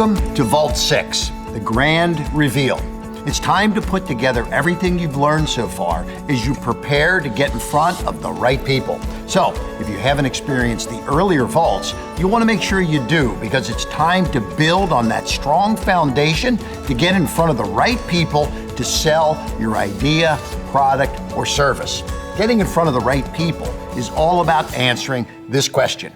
Welcome to Vault 6, the grand reveal. It's time to put together everything you've learned so far as you prepare to get in front of the right people. So, if you haven't experienced the earlier vaults, you want to make sure you do, because it's time to build on that strong foundation to get in front of the right people to sell your idea, product, or service. Getting in front of the right people is all about answering this question: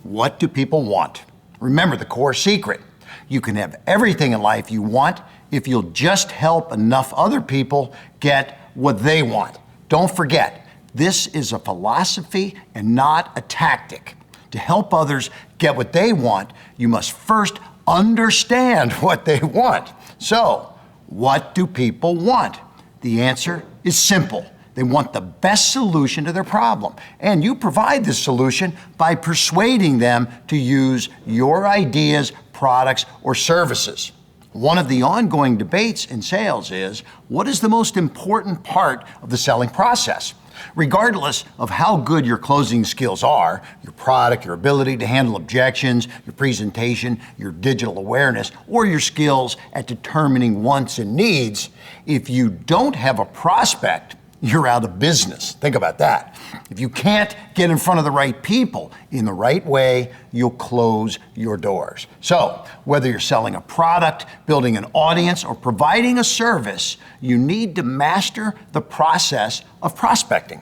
what do people want? Remember the core secret. You can have everything in life you want if you'll just help enough other people get what they want. Don't forget, this is a philosophy and not a tactic. To help others get what they want, you must first understand what they want. So, what do people want? The answer is simple. They want the best solution to their problem. And you provide this solution by persuading them to use your ideas, products, or services. One of the ongoing debates in sales is, what is the most important part of the selling process? Regardless of how good your closing skills are, your product, your ability to handle objections, your presentation, your digital awareness, or your skills at determining wants and needs, if you don't have a prospect, you're out of business. Think about that. If you can't get in front of the right people in the right way, you'll close your doors. So, whether you're selling a product, building an audience, or providing a service, you need to master the process of prospecting.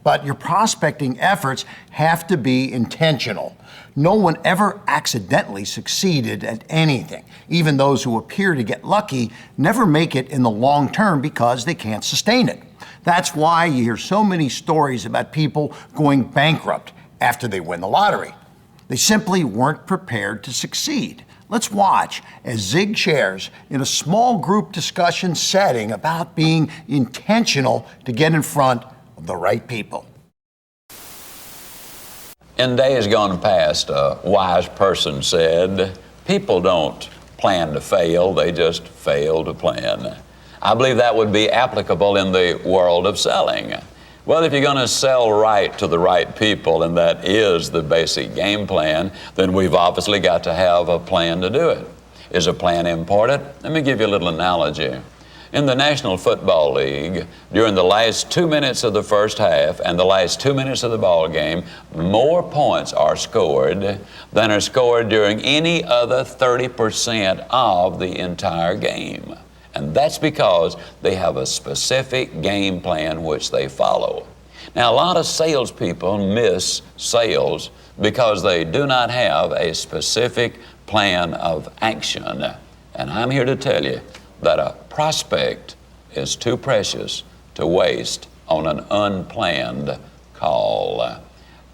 But your prospecting efforts have to be intentional. No one ever accidentally succeeded at anything. Even those who appear to get lucky never make it in the long term because they can't sustain it. That's why you hear so many stories about people going bankrupt after they win the lottery. They simply weren't prepared to succeed. Let's watch as Zig shares in a small group discussion setting about being intentional to get in front of the right people. In days gone past, a wise person said, people don't plan to fail, they just fail to plan. I believe that would be applicable in the world of selling. Well, if you're going to sell right to the right people, and that is the basic game plan, then we've obviously got to have a plan to do it. Is a plan important? Let me give you a little analogy. In the National Football League, during the last 2 minutes of the first half and the last 2 minutes of the ball game, more points are scored than are scored during any other 30% of the entire game. And that's because they have a specific game plan which they follow. Now, a lot of salespeople miss sales because they do not have a specific plan of action. And I'm here to tell you that a prospect is too precious to waste on an unplanned call.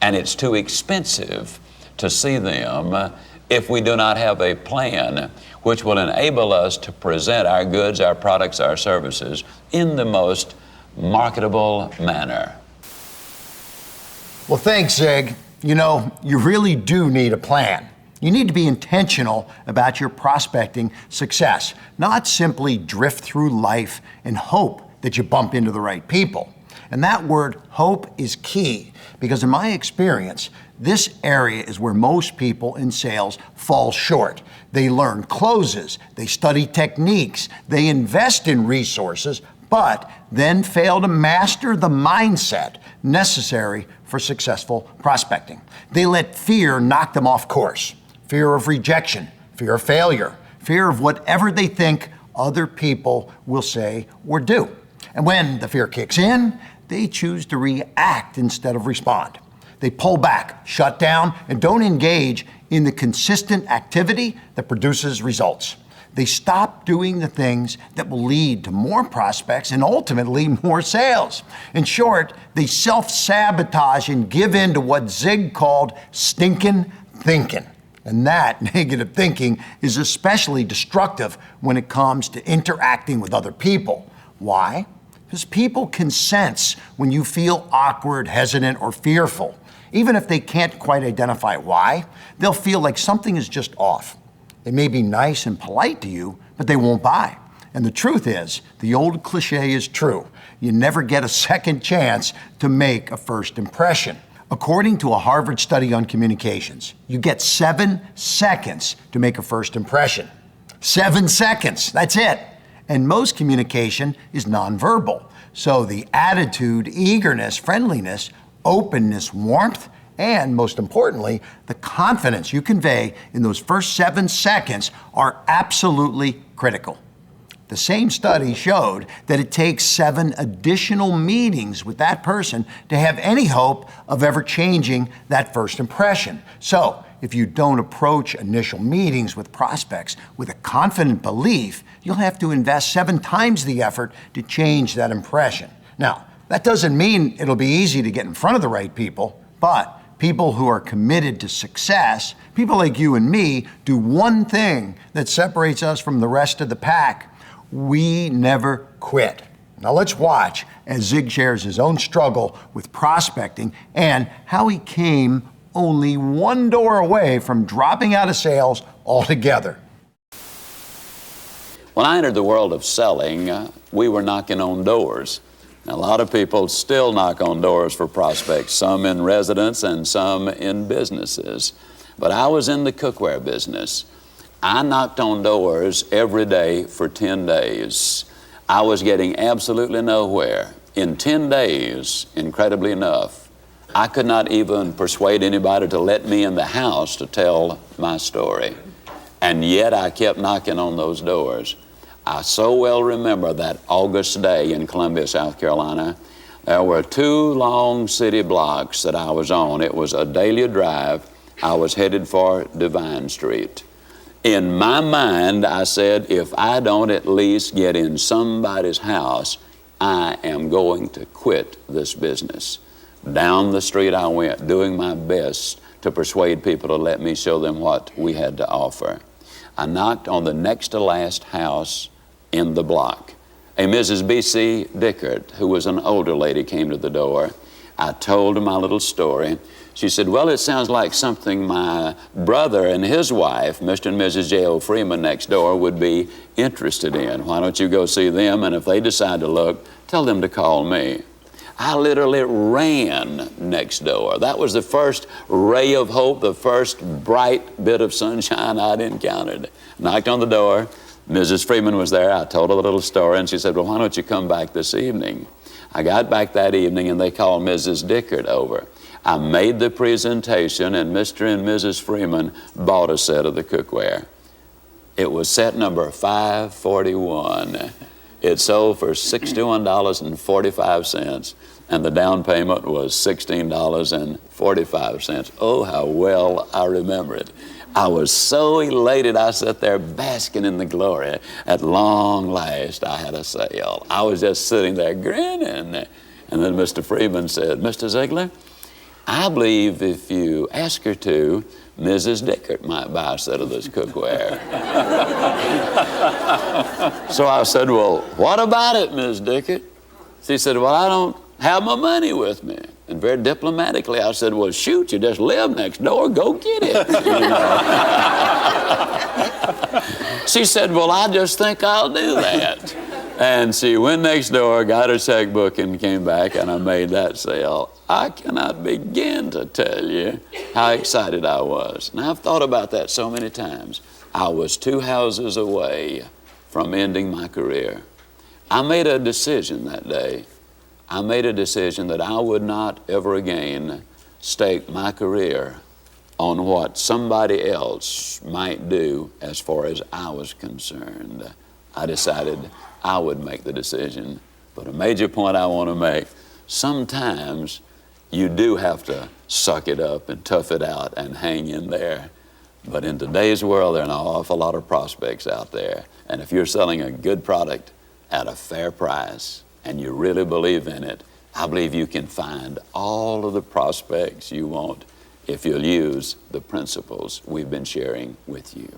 And it's too expensive to see them if we do not have a plan which will enable us to present our goods, our products, our services in the most marketable manner. Well, thanks, Zig. You know, you really do need a plan. You need to be intentional about your prospecting success, not simply drift through life and hope that you bump into the right people. And that word hope is key, because in my experience, this area is where most people in sales fall short. They learn closes, they study techniques, they invest in resources, but then fail to master the mindset necessary for successful prospecting. They let fear knock them off course. Fear of rejection, fear of failure, fear of whatever they think other people will say or do. And when the fear kicks in, they choose to react instead of respond. They pull back, shut down, and don't engage in the consistent activity that produces results. They stop doing the things that will lead to more prospects and ultimately more sales. In short, they self-sabotage and give in to what Zig called stinking thinking. And that negative thinking is especially destructive when it comes to interacting with other people. Why? Because people can sense when you feel awkward, hesitant, or fearful. Even if they can't quite identify why, they'll feel like something is just off. They may be nice and polite to you, but they won't buy. And the truth is, the old cliche is true. You never get a second chance to make a first impression. According to a Harvard study on communications, you get 7 seconds to make a first impression. 7 seconds, that's it. And most communication is nonverbal. So the attitude, eagerness, friendliness, openness, warmth, and most importantly, the confidence you convey in those first 7 seconds are absolutely critical. The same study showed that it takes 7 additional meetings with that person to have any hope of ever changing that first impression. So, if you don't approach initial meetings with prospects with a confident belief, you'll have to invest 7 times the effort to change that impression. Now, that doesn't mean it'll be easy to get in front of the right people, but people who are committed to success, people like you and me, do one thing that separates us from the rest of the pack. We never quit. Now let's watch as Zig shares his own struggle with prospecting and how he came only one door away from dropping out of sales altogether. When I entered the world of selling, we were knocking on doors. A lot of people still knock on doors for prospects, some in residence and some in businesses. But I was in the cookware business. I knocked on doors every day for 10 days. I was getting absolutely nowhere. In 10 days, incredibly enough, I could not even persuade anybody to let me in the house to tell my story. And yet I kept knocking on those doors. I so well remember that August day in Columbia, South Carolina. There were 2 long city blocks that I was on. It was Adelia Drive. I was headed for Divine Street. In my mind, I said, if I don't at least get in somebody's house, I am going to quit this business. Down the street I went, doing my best to persuade people to let me show them what we had to offer. I knocked on the next to last house in the block. A Mrs. B.C. Dickert, who was an older lady, came to the door. I told her my little story. She said, well, it sounds like something my brother and his wife, Mr. and Mrs. J.O. Freeman next door, would be interested in. Why don't you go see them, and if they decide to look, tell them to call me. I literally ran next door. That was the first ray of hope, the first bright bit of sunshine I'd encountered. Knocked on the door. Mrs. Freeman was there. I told her the little story, and she said, well, why don't you come back this evening? I got back that evening, and they called Mrs. Dickert over. I made the presentation, and Mr. and Mrs. Freeman bought a set of the cookware. It was set number 541. It sold for $61.45, and the down payment was $16.45. Oh, how well I remember it. I was so elated, I sat there basking in the glory. At long last, I had a sale. I was just sitting there grinning. And then Mr. Freeman said, Mr. Ziegler, I believe if you ask her to, Mrs. Dickert might buy a set of this cookware. So I said, well, what about it, Ms. Dickert? She said, well, I don't have my money with me. And very diplomatically, I said, well, shoot, you just live next door, go get it. You know? She said, well, I just think I'll do that. And she went next door, got her checkbook, and came back, and I made that sale. I cannot begin to tell you how excited I was. And I've thought about that so many times. I was 2 houses away from ending my career. I made a decision that day. I made a decision that I would not ever again stake my career on what somebody else might do as far as I was concerned. I decided I would make the decision. But a major point I want to make, sometimes you do have to suck it up and tough it out and hang in there. But in today's world, there are an awful lot of prospects out there. And if you're selling a good product at a fair price and you really believe in it, I believe you can find all of the prospects you want if you'll use the principles we've been sharing with you.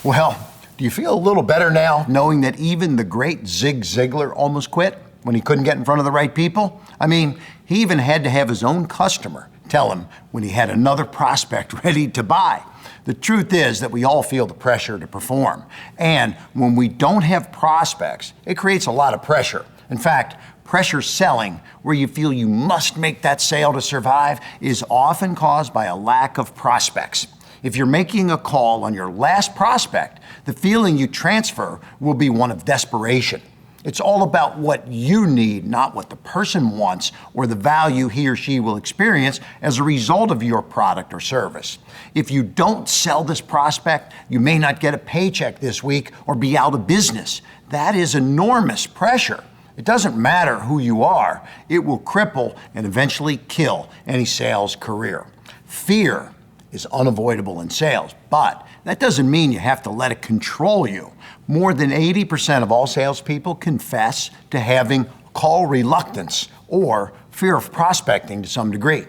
Well, do you feel a little better now knowing that even the great Zig Ziglar almost quit when he couldn't get in front of the right people? I mean, he even had to have his own customer tell him when he had another prospect ready to buy. The truth is that we all feel the pressure to perform. And when we don't have prospects, it creates a lot of pressure. In fact, pressure selling, where you feel you must make that sale to survive, is often caused by a lack of prospects. If you're making a call on your last prospect, the feeling you transfer will be one of desperation. It's all about what you need, not what the person wants or the value he or she will experience as a result of your product or service. If you don't sell this prospect, you may not get a paycheck this week or be out of business. That is enormous pressure. It doesn't matter who you are, it will cripple and eventually kill any sales career. Fear is unavoidable in sales, but that doesn't mean you have to let it control you. More than 80% of all salespeople confess to having call reluctance or fear of prospecting to some degree.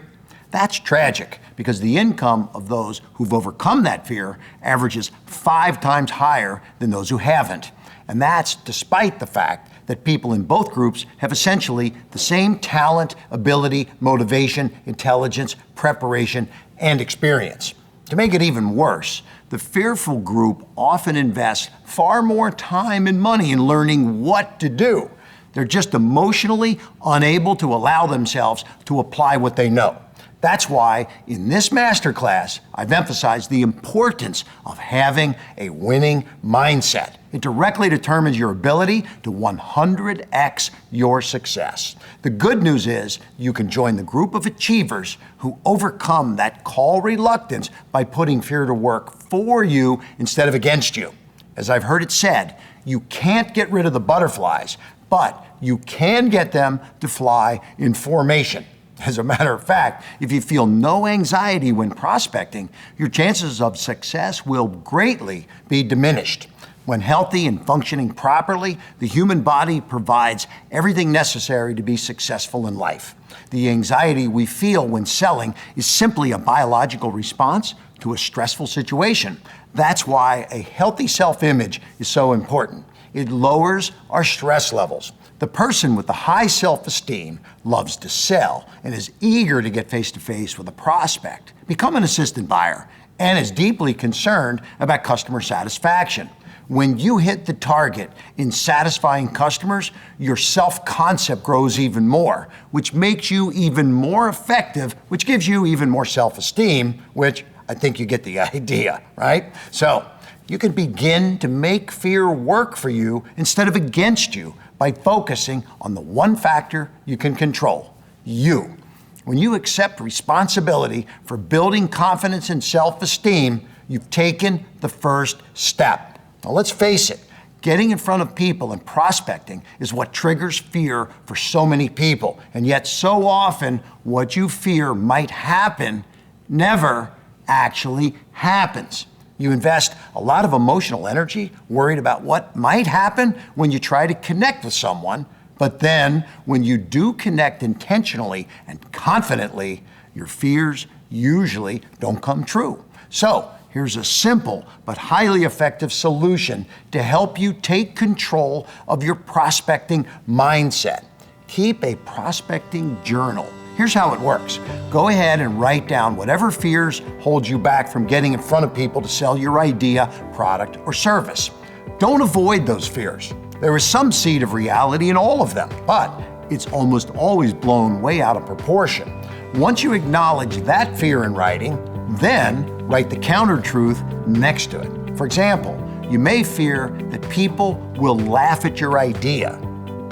That's tragic because the income of those who've overcome that fear averages 5 times higher than those who haven't. And that's despite the fact that people in both groups have essentially the same talent, ability, motivation, intelligence, preparation, and experience. To make it even worse, the fearful group often invests far more time and money in learning what to do. They're just emotionally unable to allow themselves to apply what they know. That's why in this masterclass, I've emphasized the importance of having a winning mindset. It directly determines your ability to 100x your success. The good news is you can join the group of achievers who overcome that call reluctance by putting fear to work for you instead of against you. As I've heard it said, you can't get rid of the butterflies, but you can get them to fly in formation. As a matter of fact, if you feel no anxiety when prospecting, your chances of success will greatly be diminished. When healthy and functioning properly, the human body provides everything necessary to be successful in life. The anxiety we feel when selling is simply a biological response to a stressful situation. That's why a healthy self-image is so important. It lowers our stress levels. The person with the high self-esteem loves to sell and is eager to get face-to-face with a prospect, become an assistant buyer, and is deeply concerned about customer satisfaction. When you hit the target in satisfying customers, your self-concept grows even more, which makes you even more effective, which gives you even more self-esteem, which I think you get the idea, right? So you can begin to make fear work for you instead of against you by focusing on the one factor you can control, you. When you accept responsibility for building confidence and self-esteem, you've taken the first step. Now let's face it, getting in front of people and prospecting is what triggers fear for so many people. And yet so often what you fear might happen never actually happens. You invest a lot of emotional energy worried about what might happen when you try to connect with someone, but then when you do connect intentionally and confidently, your fears usually don't come true. So here's a simple but highly effective solution to help you take control of your prospecting mindset. Keep a prospecting journal. Here's how it works. Go ahead and write down whatever fears hold you back from getting in front of people to sell your idea, product, or service. Don't avoid those fears. There is some seed of reality in all of them, but it's almost always blown way out of proportion. Once you acknowledge that fear in writing, then write the counter-truth next to it. For example, you may fear that people will laugh at your idea.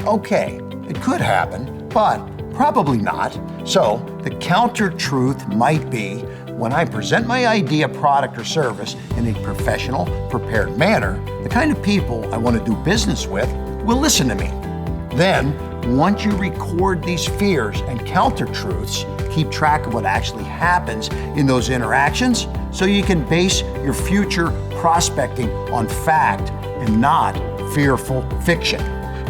Okay, it could happen, but probably not. So the counter-truth might be, when I present my idea, product, or service in a professional, prepared manner, the kind of people I want to do business with will listen to me. Then, once you record these fears and counter-truths, keep track of what actually happens in those interactions so you can base your future prospecting on fact and not fearful fiction.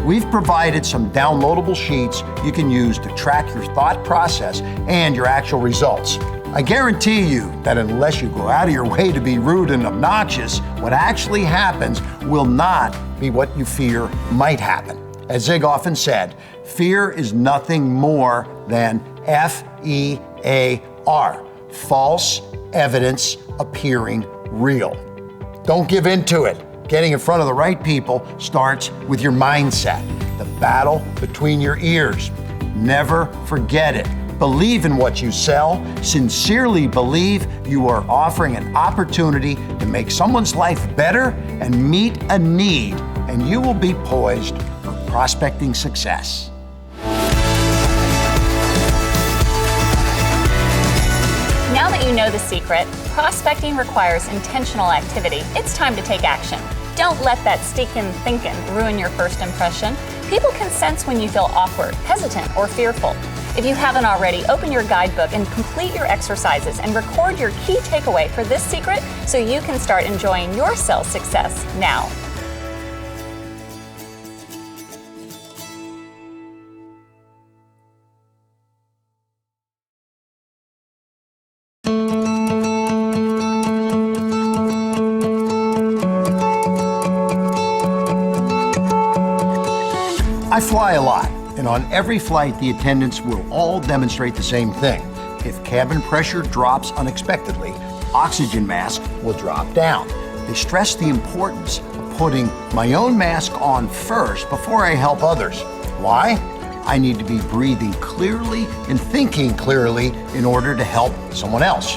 We've provided some downloadable sheets you can use to track your thought process and your actual results. I guarantee you that unless you go out of your way to be rude and obnoxious, what actually happens will not be what you fear might happen. As Zig often said, fear is nothing more than F-E-A-R, false evidence appearing real. Don't give in to it. Getting in front of the right people starts with your mindset, the battle between your ears. Never forget it. believe in what you sell, sincerely believe you are offering an opportunity to make someone's life better and meet a need, and you will be poised for prospecting success. Now that you know the secret, prospecting requires intentional activity. It's time to take action. Don't let that stinking thinking ruin your first impression. People can sense when you feel awkward, hesitant, or fearful. If you haven't already, open your guidebook and complete your exercises and record your key takeaway for this secret so you can start enjoying your sales success now. I fly a lot, and on every flight, the attendants will all demonstrate the same thing. If cabin pressure drops unexpectedly, oxygen mask will drop down. They stress the importance of putting my own mask on first before I help others. Why? I need to be breathing clearly and thinking clearly in order to help someone else.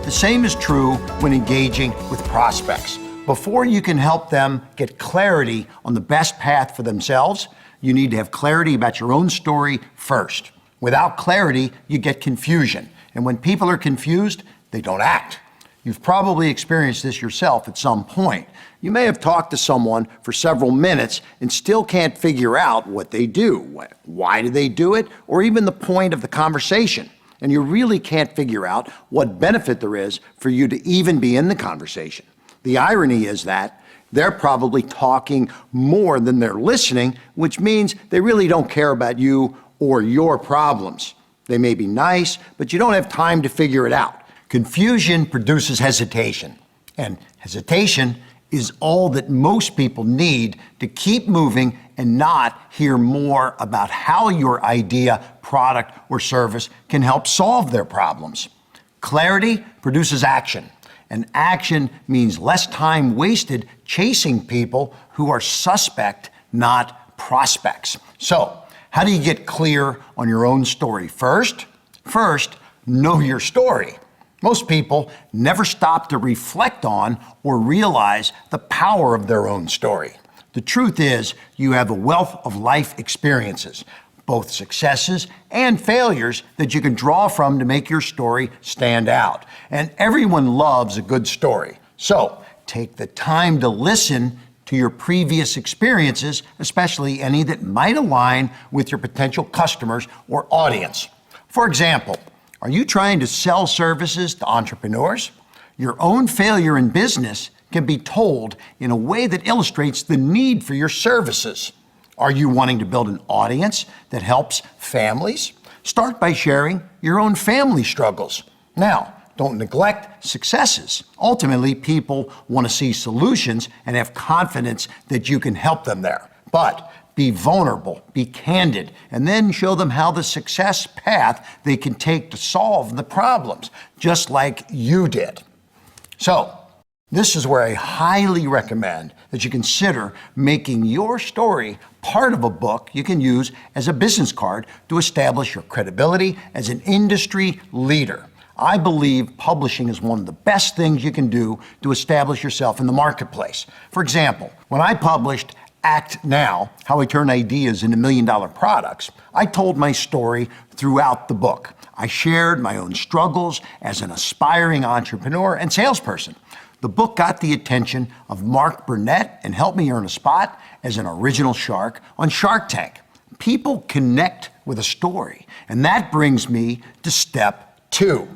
The same is true when engaging with prospects. Before you can help them get clarity on the best path for themselves, you need to have clarity about your own story first. Without clarity, you get confusion. And when people are confused, they don't act. You've probably experienced this yourself at some point. You may have talked to someone for several minutes and still can't figure out what they do. Why do they do it? Or even the point of the conversation. And you really can't figure out what benefit there is for you to even be in the conversation. The irony is that they're probably talking more than they're listening, which means they really don't care about you or your problems. They may be nice, but you don't have time to figure it out. Confusion produces hesitation, and hesitation is all that most people need to keep moving and not hear more about how your idea, product, or service can help solve their problems. Clarity produces action. And action means less time wasted chasing people who are suspect, not prospects. So, how do you get clear on your own story? First, know your story. Most people never stop to reflect on or realize the power of their own story. The truth is, you have a wealth of life experiences, both successes and failures that you can draw from to make your story stand out. And everyone loves a good story. So take the time to listen to your previous experiences, especially any that might align with your potential customers or audience. For example, are you trying to sell services to entrepreneurs? Your own failure in business can be told in a way that illustrates the need for your services. Are you wanting to build an audience that helps families? Start by sharing your own family struggles. Now, don't neglect successes. Ultimately, people want to see solutions and have confidence that you can help them there. But be vulnerable, be candid, and then show them how the success path they can take to solve the problems, just like you did. So, this is where I highly recommend that you consider making your story part of a book you can use as a business card to establish your credibility as an industry leader. I believe publishing is one of the best things you can do to establish yourself in the marketplace. For example, when I published Act Now, How I Turn Ideas into $1 Million Products, I told my story throughout the book. I shared my own struggles as an aspiring entrepreneur and salesperson. The book got the attention of Mark Burnett and helped me earn a spot as an original shark on Shark Tank. People connect with a story, and that brings me to step 2.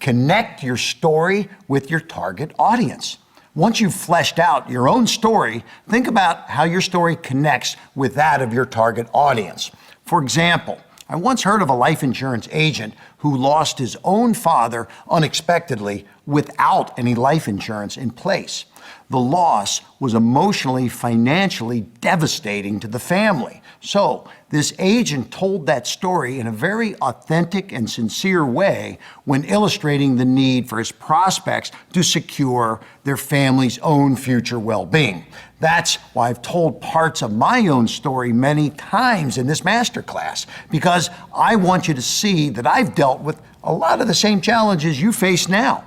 Connect your story with your target audience. Once you've fleshed out your own story, think about how your story connects with that of your target audience. For example, I once heard of a life insurance agent who lost his own father unexpectedly without any life insurance in place. The loss was emotionally, financially devastating to the family. So, this agent told that story in a very authentic and sincere way when illustrating the need for his prospects to secure their family's own future well-being. That's why I've told parts of my own story many times in this masterclass, because I want you to see that I've dealt dealt with a lot of the same challenges you face now.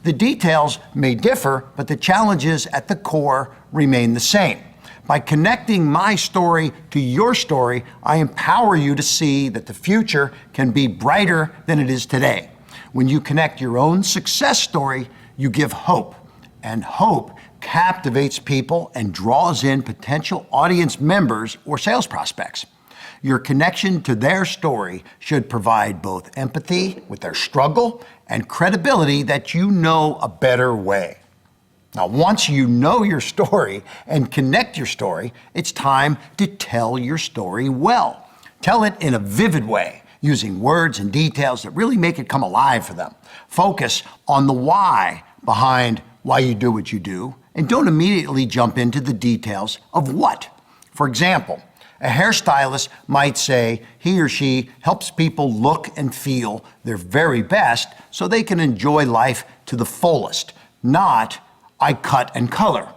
The details may differ, but the challenges at the core remain the same. By connecting my story to your story, I empower you to see that the future can be brighter than it is today. When you connect your own success story, you give hope, and hope captivates people and draws in potential audience members or sales prospects. Your connection to their story should provide both empathy with their struggle and credibility that you know a better way. Now, once you know your story and connect your story, it's time to tell your story well. Tell it in a vivid way, using words and details that really make it come alive for them. Focus on the why behind why you do what you do, and don't immediately jump into the details of what. For example, a hairstylist might say he or she helps people look and feel their very best so they can enjoy life to the fullest, not I cut and color.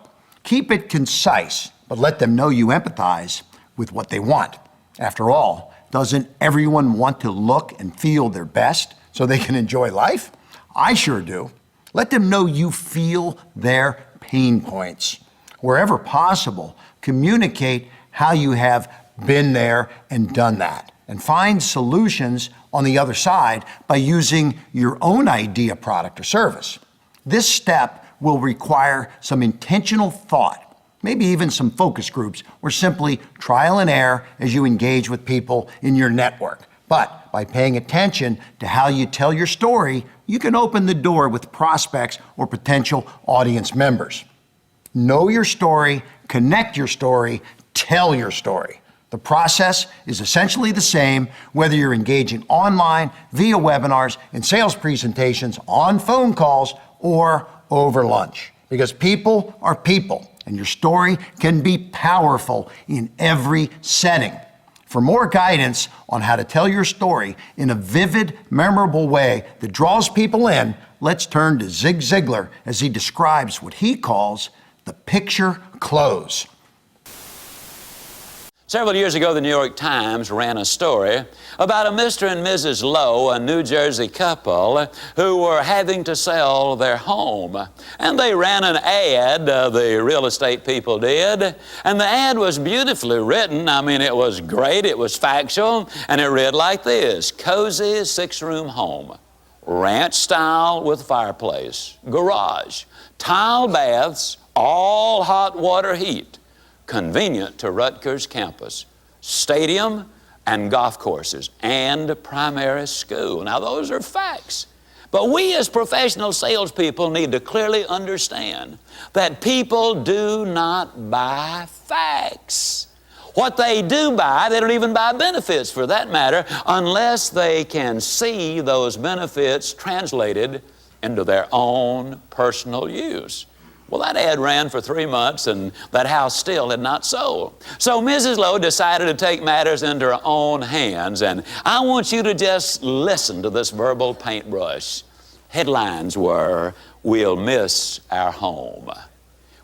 Keep it concise, but let them know you empathize with what they want. After all, doesn't everyone want to look and feel their best so they can enjoy life? I sure do. Let them know you feel their pain points. Wherever possible, communicate how you have been there and done that, and find solutions on the other side by using your own idea, product, or service. This step will require some intentional thought, maybe even some focus groups, or simply trial and error as you engage with people in your network. But by paying attention to how you tell your story, you can open the door with prospects or potential audience members. Know your story, connect your story, tell your story. The process is essentially the same whether you're engaging online, via webinars, in sales presentations, on phone calls, or over lunch. Because people are people, and your story can be powerful in every setting. For more guidance on how to tell your story in a vivid, memorable way that draws people in, let's turn to Zig Ziglar as he describes what he calls the picture close. Several years ago, the New York Times ran a story about a Mr. and Mrs. Lowe, a New Jersey couple, who were having to sell their home. And they ran an ad, the real estate people did, and the ad was beautifully written. I mean, it was great, it was factual, and it read like this: cozy 6-room home, ranch style with fireplace, garage, tile baths, all hot water heat, convenient to Rutgers campus, stadium and golf courses, and primary school. Now, those are facts. But we as professional salespeople need to clearly understand that people do not buy facts. What they do buy, they don't even buy benefits for that matter, unless they can see those benefits translated into their own personal use. Well, that ad ran for 3 months, and that house still had not sold. So Mrs. Lowe decided to take matters into her own hands, and I want you to just listen to this verbal paintbrush. Headlines were, "We'll miss our home."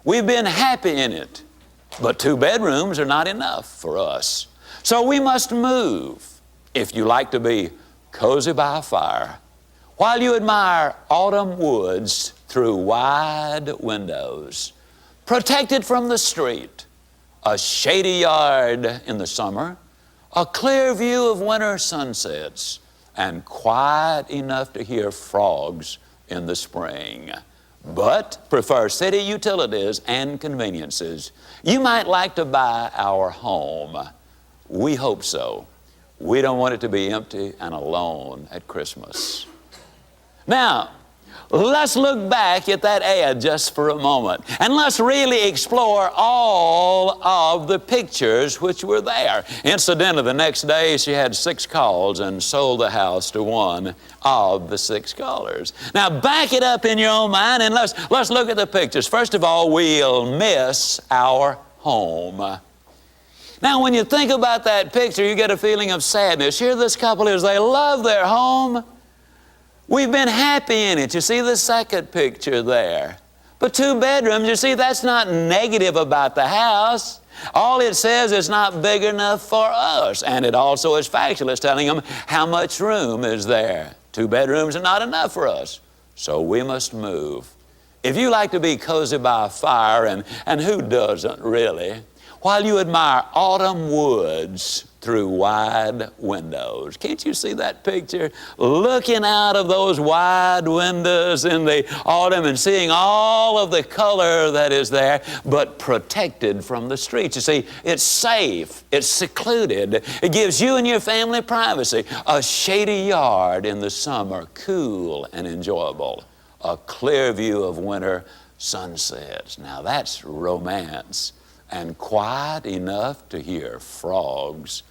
"We've been happy in it, but 2 bedrooms are not enough for us. So we must move if you like to be cozy by a fire, while you admire autumn woods through wide windows, protected from the street, a shady yard in the summer, a clear view of winter sunsets, and quiet enough to hear frogs in the spring. But prefer city utilities and conveniences. You might like to buy our home. We hope so. We don't want it to be empty and alone at Christmas." Now, let's look back at that ad just for a moment, and let's really explore all of the pictures which were there. Incidentally, the next day she had 6 calls and sold the house to one of the 6 callers. Now, back it up in your own mind, and let's look at the pictures. First of all, we'll miss our home. Now, when you think about that picture, you get a feeling of sadness. Here this couple is, they love their home. We've been happy in it. You see the second picture there. But 2 bedrooms, you see, that's not negative about the house. All it says is not big enough for us. And it also is factual. It's telling them how much room is there. 2 bedrooms are not enough for us, so we must move. If you like to be cozy by a fire, and who doesn't really, while you admire autumn woods through wide windows. Can't you see that picture? Looking out of those wide windows in the autumn and seeing all of the color that is there, but protected from the streets. You see, it's safe, it's secluded. It gives you and your family privacy. A shady yard in the summer, cool and enjoyable. A clear view of winter sunsets. Now that's romance. And quiet enough to hear frogs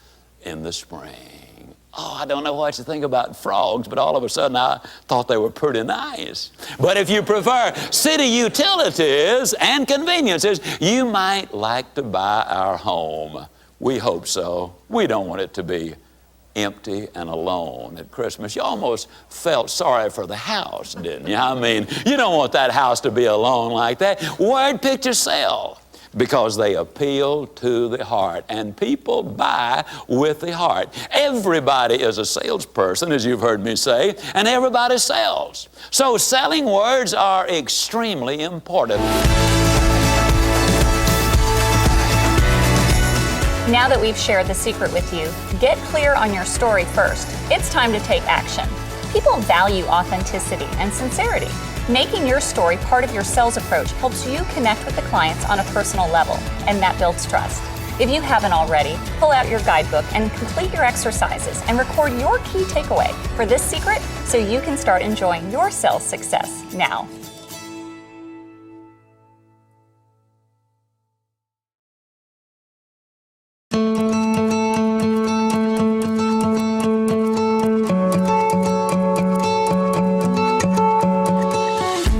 in the spring. Oh, I don't know what you think about frogs, but all of a sudden I thought they were pretty nice. But if you prefer city utilities and conveniences, you might like to buy our home. We hope so. We don't want it to be empty and alone at Christmas. You almost felt sorry for the house, didn't you? I mean, you don't want that house to be alone like that. Word pictures sell, because they appeal to the heart, and people buy with the heart. Everybody is a salesperson, as you've heard me say, and everybody sells. So selling words are extremely important. Now that we've shared the secret with you, get clear on your story first. It's time to take action. People value authenticity and sincerity. Making your story part of your sales approach helps you connect with the clients on a personal level, and that builds trust. If you haven't already, pull out your guidebook and complete your exercises and record your key takeaway for this secret so you can start enjoying your sales success now.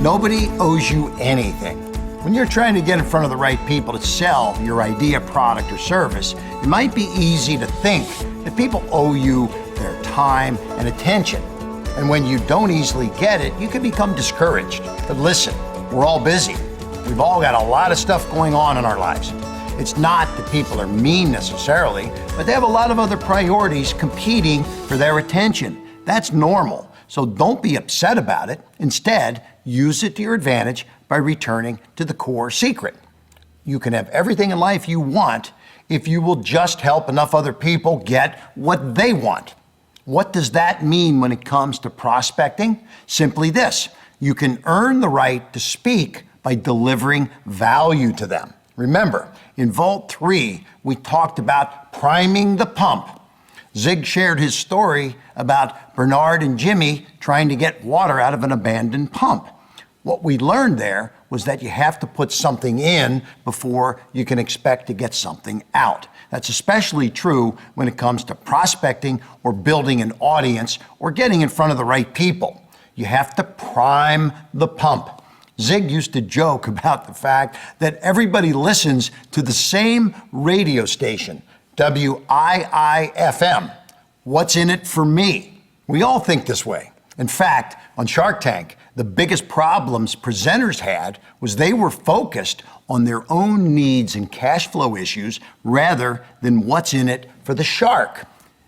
Nobody owes you anything. When you're trying to get in front of the right people to sell your idea, product, or service, it might be easy to think that people owe you their time and attention. And when you don't easily get it, you can become discouraged. But listen, we're all busy. We've all got a lot of stuff going on in our lives. It's not that people are mean necessarily, but they have a lot of other priorities competing for their attention. That's normal. So don't be upset about it. Instead, use it to your advantage by returning to the core secret. You can have everything in life you want if you will just help enough other people get what they want. What does that mean when it comes to prospecting? Simply this: you can earn the right to speak by delivering value to them. Remember, in Vault 3, we talked about priming the pump. Zig shared his story about Bernard and Jimmy trying to get water out of an abandoned pump. What we learned there was that you have to put something in before you can expect to get something out. That's especially true when it comes to prospecting or building an audience or getting in front of the right people. You have to prime the pump. Zig used to joke about the fact that everybody listens to the same radio station, WIIFM. What's in it for me? We all think this way. In fact, on Shark Tank, the biggest problems presenters had was they were focused on their own needs and cash flow issues rather than what's in it for the shark.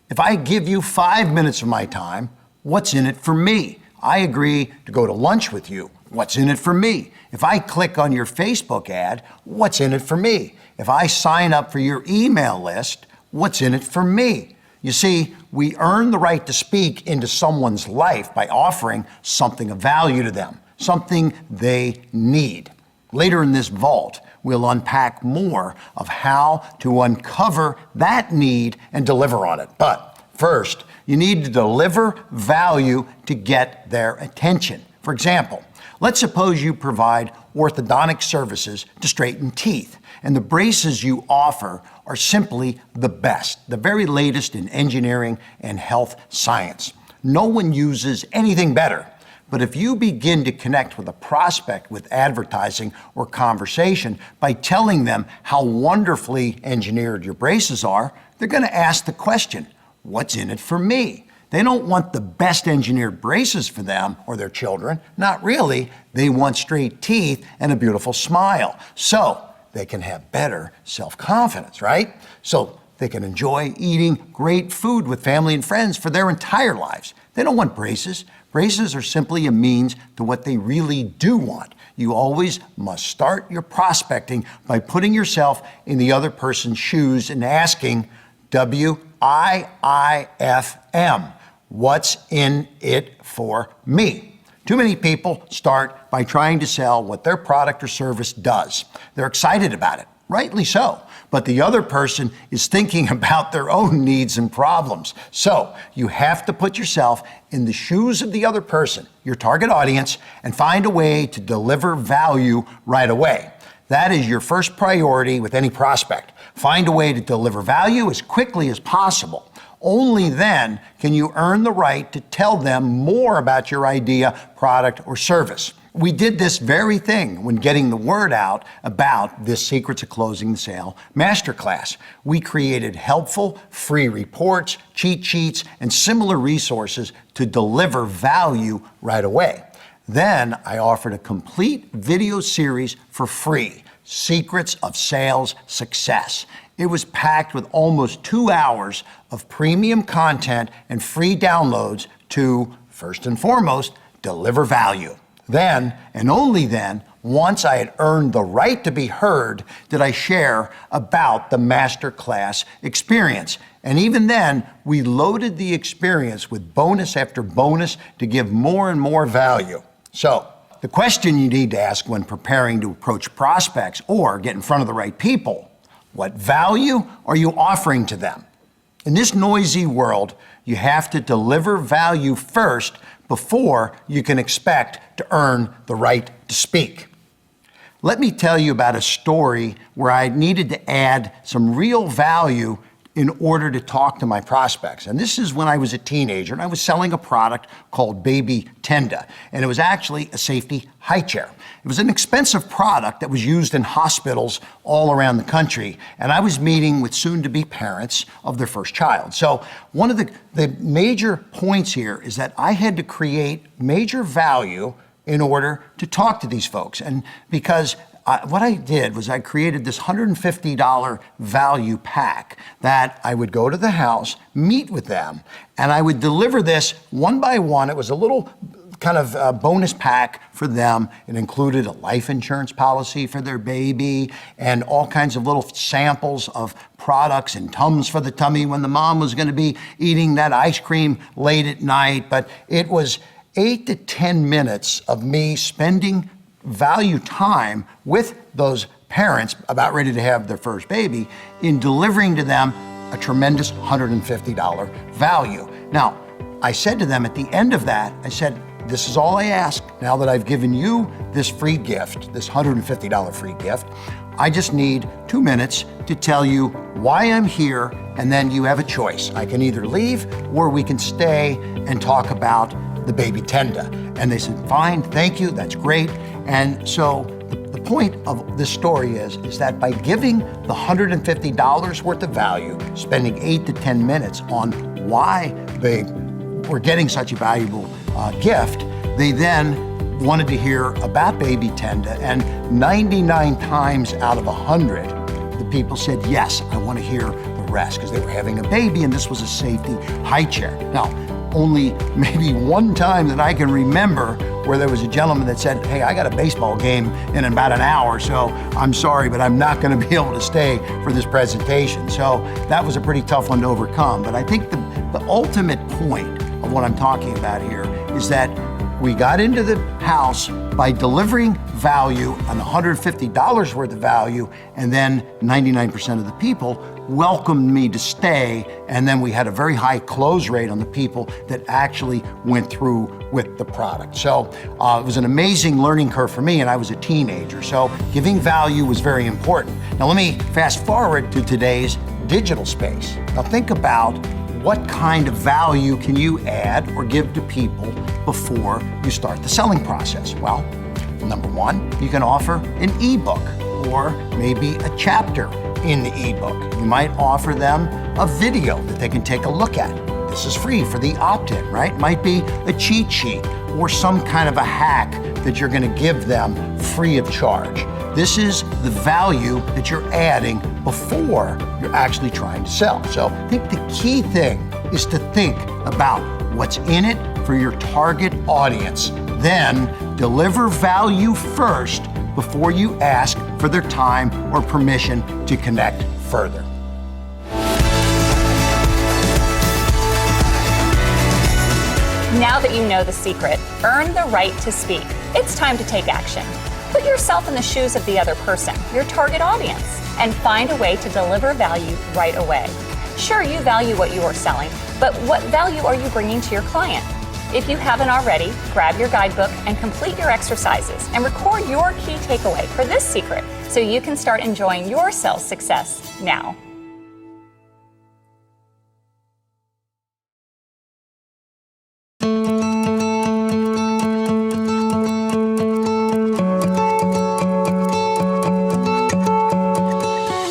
If I give you 5 minutes of my time, what's in it for me? I agree to go to lunch with you. What's in it for me? If I click on your Facebook ad, what's in it for me? If I sign up for your email list, what's in it for me? You see, we earn the right to speak into someone's life by offering something of value to them, something they need. Later in this vault, we'll unpack more of how to uncover that need and deliver on it. But first, you need to deliver value to get their attention. For example, let's suppose you provide orthodontic services to straighten teeth, and the braces you offer are simply the best, the very latest in engineering and health science. No one uses anything better. But if you begin to connect with a prospect with advertising or conversation by telling them how wonderfully engineered your braces are, they're going to ask the question, what's in it for me? They don't want the best engineered braces for them or their children. Not really. They want straight teeth and a beautiful smile. So they can have better self-confidence, right? So they can enjoy eating great food with family and friends for their entire lives. They don't want braces. Braces are simply a means to what they really do want. You always must start your prospecting by putting yourself in the other person's shoes and asking, WIIFM, what's in it for me? Too many people start by trying to sell what their product or service does. They're excited about it, rightly so, but the other person is thinking about their own needs and problems. So you have to put yourself in the shoes of the other person, your target audience, and find a way to deliver value right away. That is your first priority with any prospect. Find a way to deliver value as quickly as possible. Only then can you earn the right to tell them more about your idea, product, or service. We did this very thing when getting the word out about this Secrets of Closing the Sale masterclass. We created helpful, free reports, cheat sheets, and similar resources to deliver value right away. Then I offered a complete video series for free, Secrets of Sales Success. It was packed with almost 2 hours of premium content and free downloads to, first and foremost, deliver value. Then, and only then, once I had earned the right to be heard, did I share about the masterclass experience. And even then, we loaded the experience with bonus after bonus to give more and more value. So, the question you need to ask when preparing to approach prospects or get in front of the right people, what value are you offering to them? In this noisy world, you have to deliver value first before you can expect to earn the right to speak. Let me tell you about a story where I needed to add some real value in order to talk to my prospects. And this is when I was a teenager and I was selling a product called Baby Tenda. And it was actually a safety high chair. It was an expensive product that was used in hospitals all around the country. And I was meeting with soon-to-be parents of their first child. So one of the major points here is that I had to create major value in order to talk to these folks. And because what I did was I created this $150 value pack that I would go to the house, meet with them, and I would deliver this one by one. It was a little kind of bonus pack for them. It included a life insurance policy for their baby and all kinds of little samples of products and Tums for the tummy when the mom was going to be eating that ice cream late at night. But it was 8 to 10 minutes of me spending value time with those parents about ready to have their first baby in delivering to them a tremendous $150 value. Now, I said to them at the end of that, I said, this is all I ask. Now that I've given you this free gift, this $150 free gift, I just need 2 minutes to tell you why I'm here, and then you have a choice. I can either leave or we can stay and talk about the Baby Tenda. And they said, fine, thank you, that's great. And so the point of this story is that by giving the $150 worth of value, spending 8 to 10 minutes on why they were getting such a valuable gift, they then wanted to hear about Baby Tenda, and 99 times out of 100, the people said, yes, I want to hear the rest, because they were having a baby and this was a safety high chair. Now, only maybe one time that I can remember where there was a gentleman that said, hey, I got a baseball game in about an hour, so I'm sorry, but I'm not going to be able to stay for this presentation. So that was a pretty tough one to overcome. But I think the ultimate point of what I'm talking about here is that we got into the house by delivering value and $150 worth of value, and then 99% of the people welcomed me to stay, and then we had a very high close rate on the people that actually went through with the product. So it was an amazing learning curve for me, and I was a teenager, so giving value was very important. Now let me fast forward to today's digital space. Now think about what kind of value can you add or give to people before you start the selling process? Well, number one, you can offer an ebook or maybe a chapter in the ebook. You might offer them a video that they can take a look at. This is free for the opt-in, right? Might be a cheat sheet or some kind of a hack that you're going to give them free of charge. This is the value that you're adding before you're actually trying to sell. So I think the key thing is to think about what's in it for your target audience. Then deliver value first before you ask for their time or permission to connect further. Now that you know the secret, earn the right to speak. It's time to take action. Put yourself in the shoes of the other person, your target audience, and find a way to deliver value right away. Sure, you value what you are selling, but what value are you bringing to your client? If you haven't already, grab your guidebook and complete your exercises and record your key takeaway for this secret so you can start enjoying your sales success now.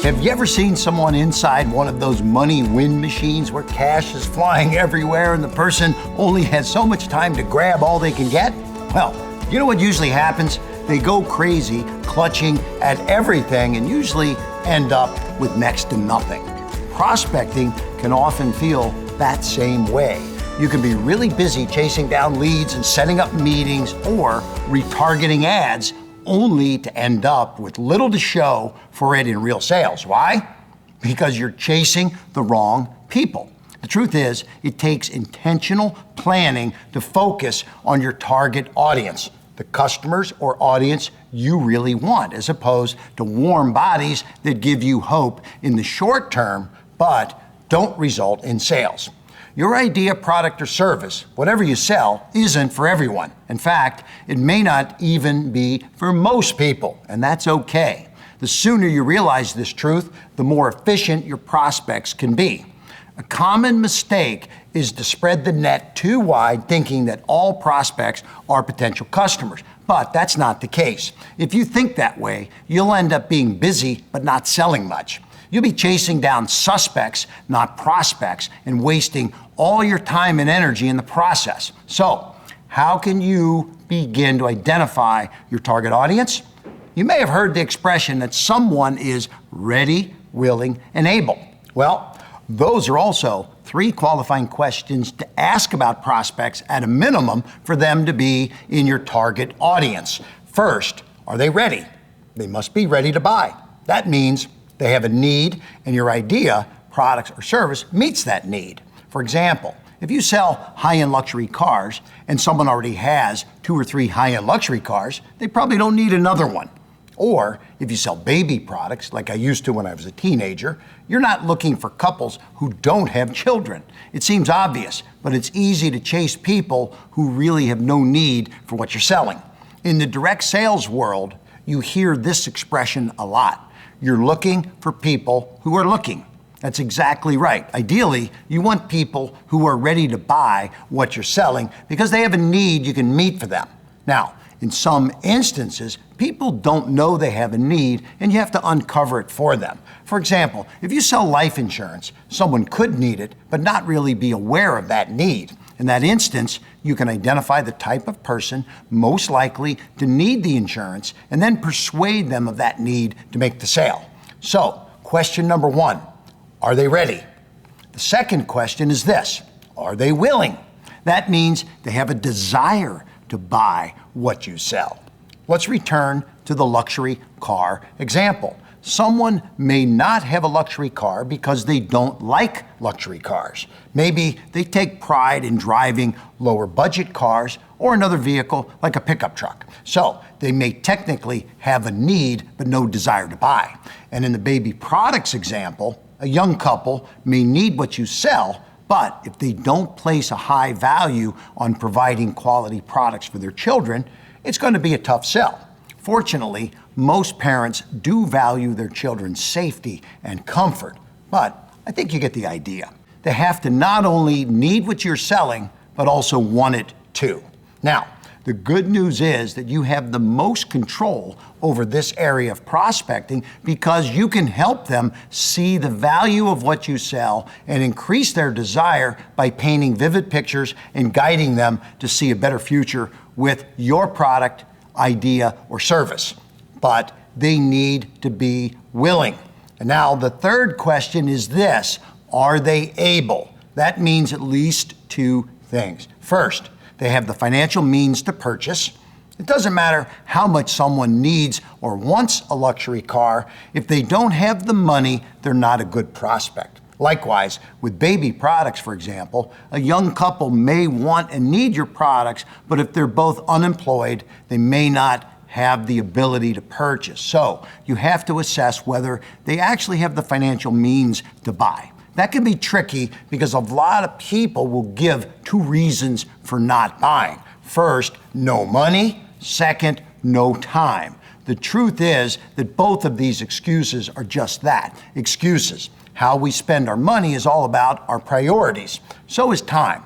Have you ever seen someone inside one of those money win machines where cash is flying everywhere and the person only has so much time to grab all they can get? Well, you know what usually happens? They go crazy, clutching at everything, and usually end up with next to nothing. Prospecting can often feel that same way. You can be really busy chasing down leads and setting up meetings or retargeting ads, only to end up with little to show for it in real sales. Why? Because you're chasing the wrong people. The truth is, it takes intentional planning to focus on your target audience, the customers or audience you really want, as opposed to warm bodies that give you hope in the short term, but don't result in sales. Your idea, product, or service, whatever you sell, isn't for everyone. In fact, it may not even be for most people, and that's okay. The sooner you realize this truth, the more efficient your prospects can be. A common mistake is to spread the net too wide, thinking that all prospects are potential customers. But that's not the case. If you think that way, you'll end up being busy but not selling much. You'll be chasing down suspects, not prospects, and wasting all your time and energy in the process. So, how can you begin to identify your target audience? You may have heard the expression that someone is ready, willing, and able. Well, those are also 3 qualifying questions to ask about prospects at a minimum for them to be in your target audience. First, are they ready? They must be ready to buy. That means they have a need, and your idea, product, or service meets that need. For example, if you sell high-end luxury cars and someone already has 2 or 3 high-end luxury cars, they probably don't need another one. Or if you sell baby products, like I used to when I was a teenager, you're not looking for couples who don't have children. It seems obvious, but it's easy to chase people who really have no need for what you're selling. In the direct sales world, you hear this expression a lot. You're looking for people who are looking. That's exactly right. Ideally, you want people who are ready to buy what you're selling because they have a need you can meet for them. Now, in some instances, people don't know they have a need and you have to uncover it for them. For example, if you sell life insurance, someone could need it but not really be aware of that need. In that instance, you can identify the type of person most likely to need the insurance and then persuade them of that need to make the sale. So, question number 1, are they ready? The second question is this, are they willing? That means they have a desire to buy what you sell. Let's return to the luxury car example. Someone may not have a luxury car because they don't like luxury cars. Maybe they take pride in driving lower budget cars or another vehicle like a pickup truck. So they may technically have a need but no desire to buy. And in the baby products example, a young couple may need what you sell, but if they don't place a high value on providing quality products for their children, it's going to be a tough sell. Fortunately, most parents do value their children's safety and comfort, but I think you get the idea. They have to not only need what you're selling, but also want it too. Now, the The good news is that you have the most control over this area of prospecting because you can help them see the value of what you sell and increase their desire by painting vivid pictures and guiding them to see a better future with your product, idea, or service. But they need to be willing. And now the third question is this: are they able? That means at least two things. First, they have the financial means to purchase. It doesn't matter how much someone needs or wants a luxury car. If they don't have the money, they're not a good prospect. Likewise, with baby products, for example, a young couple may want and need your products, but if they're both unemployed, they may not have the ability to purchase. So you have to assess whether they actually have the financial means to buy. That can be tricky because a lot of people will give two reasons for not buying. First, no money. Second, no time. The truth is that both of these excuses are just that, excuses. How we spend our money is all about our priorities. So is time.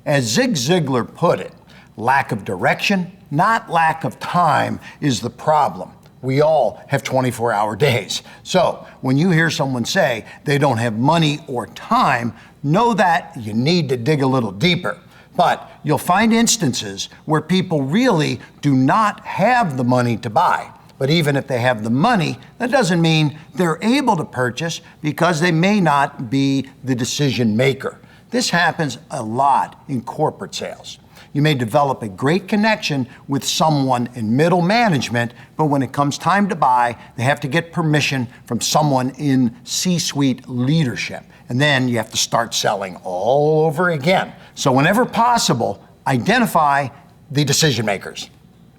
As Zig Ziglar put it, lack of direction, not lack of time, is the problem. We all have 24-hour days. So when you hear someone say they don't have money or time, know that you need to dig a little deeper. But you'll find instances where people really do not have the money to buy. But even if they have the money, that doesn't mean they're able to purchase because they may not be the decision maker. This happens a lot in corporate sales. You may develop a great connection with someone in middle management, but when it comes time to buy, they have to get permission from someone in C-suite leadership. And then you have to start selling all over again. So whenever possible, identify the decision makers.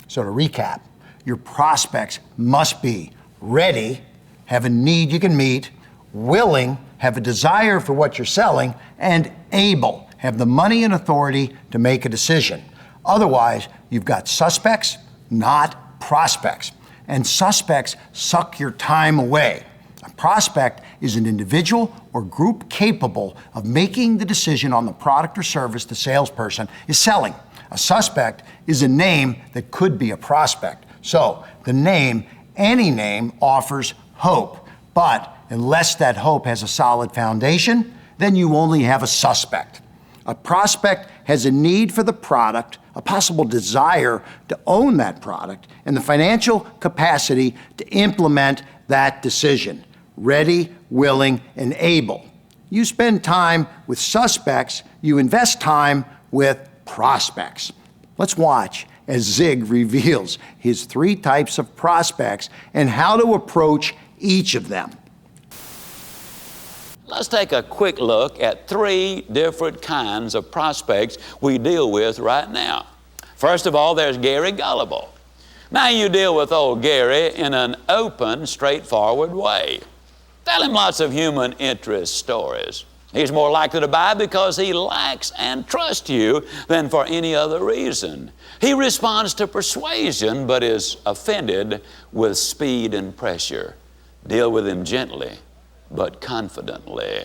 So to recap, your prospects must be ready, have a need you can meet, willing, have a desire for what you're selling, and able, have the money and authority to make a decision. Otherwise, you've got suspects, not prospects. And suspects suck your time away. A prospect is an individual or group capable of making the decision on the product or service the salesperson is selling. A suspect is a name that could be a prospect. So the name, any name, offers hope. But unless that hope has a solid foundation, then you only have a suspect. A prospect has a need for the product, a possible desire to own that product, and the financial capacity to implement that decision. Ready, willing, and able. You spend time with suspects, you invest time with prospects. Let's watch as Zig reveals his 3 types of prospects and how to approach each of them. Let's take a quick look at 3 different kinds of prospects we deal with right now. First of all, there's Gary Gullible. Now you deal with old Gary in an open, straightforward way. Tell him lots of human interest stories. He's more likely to buy because he likes and trusts you than for any other reason. He responds to persuasion but is offended with speed and pressure. Deal with him gently but confidently.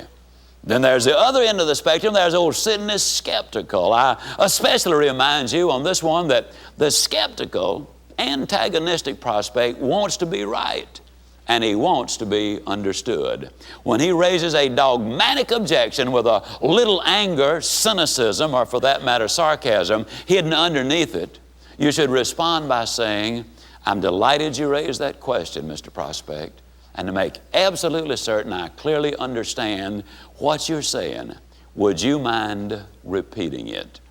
Then there's the other end of the spectrum. There's old Sidney Skeptical. I especially remind you on this one that the skeptical, antagonistic prospect wants to be right, and he wants to be understood. When he raises a dogmatic objection with a little anger, cynicism, or for that matter, sarcasm hidden underneath it, you should respond by saying, "I'm delighted you raised that question, Mr. Prospect. And to make absolutely certain I clearly understand what you're saying, would you mind repeating it?"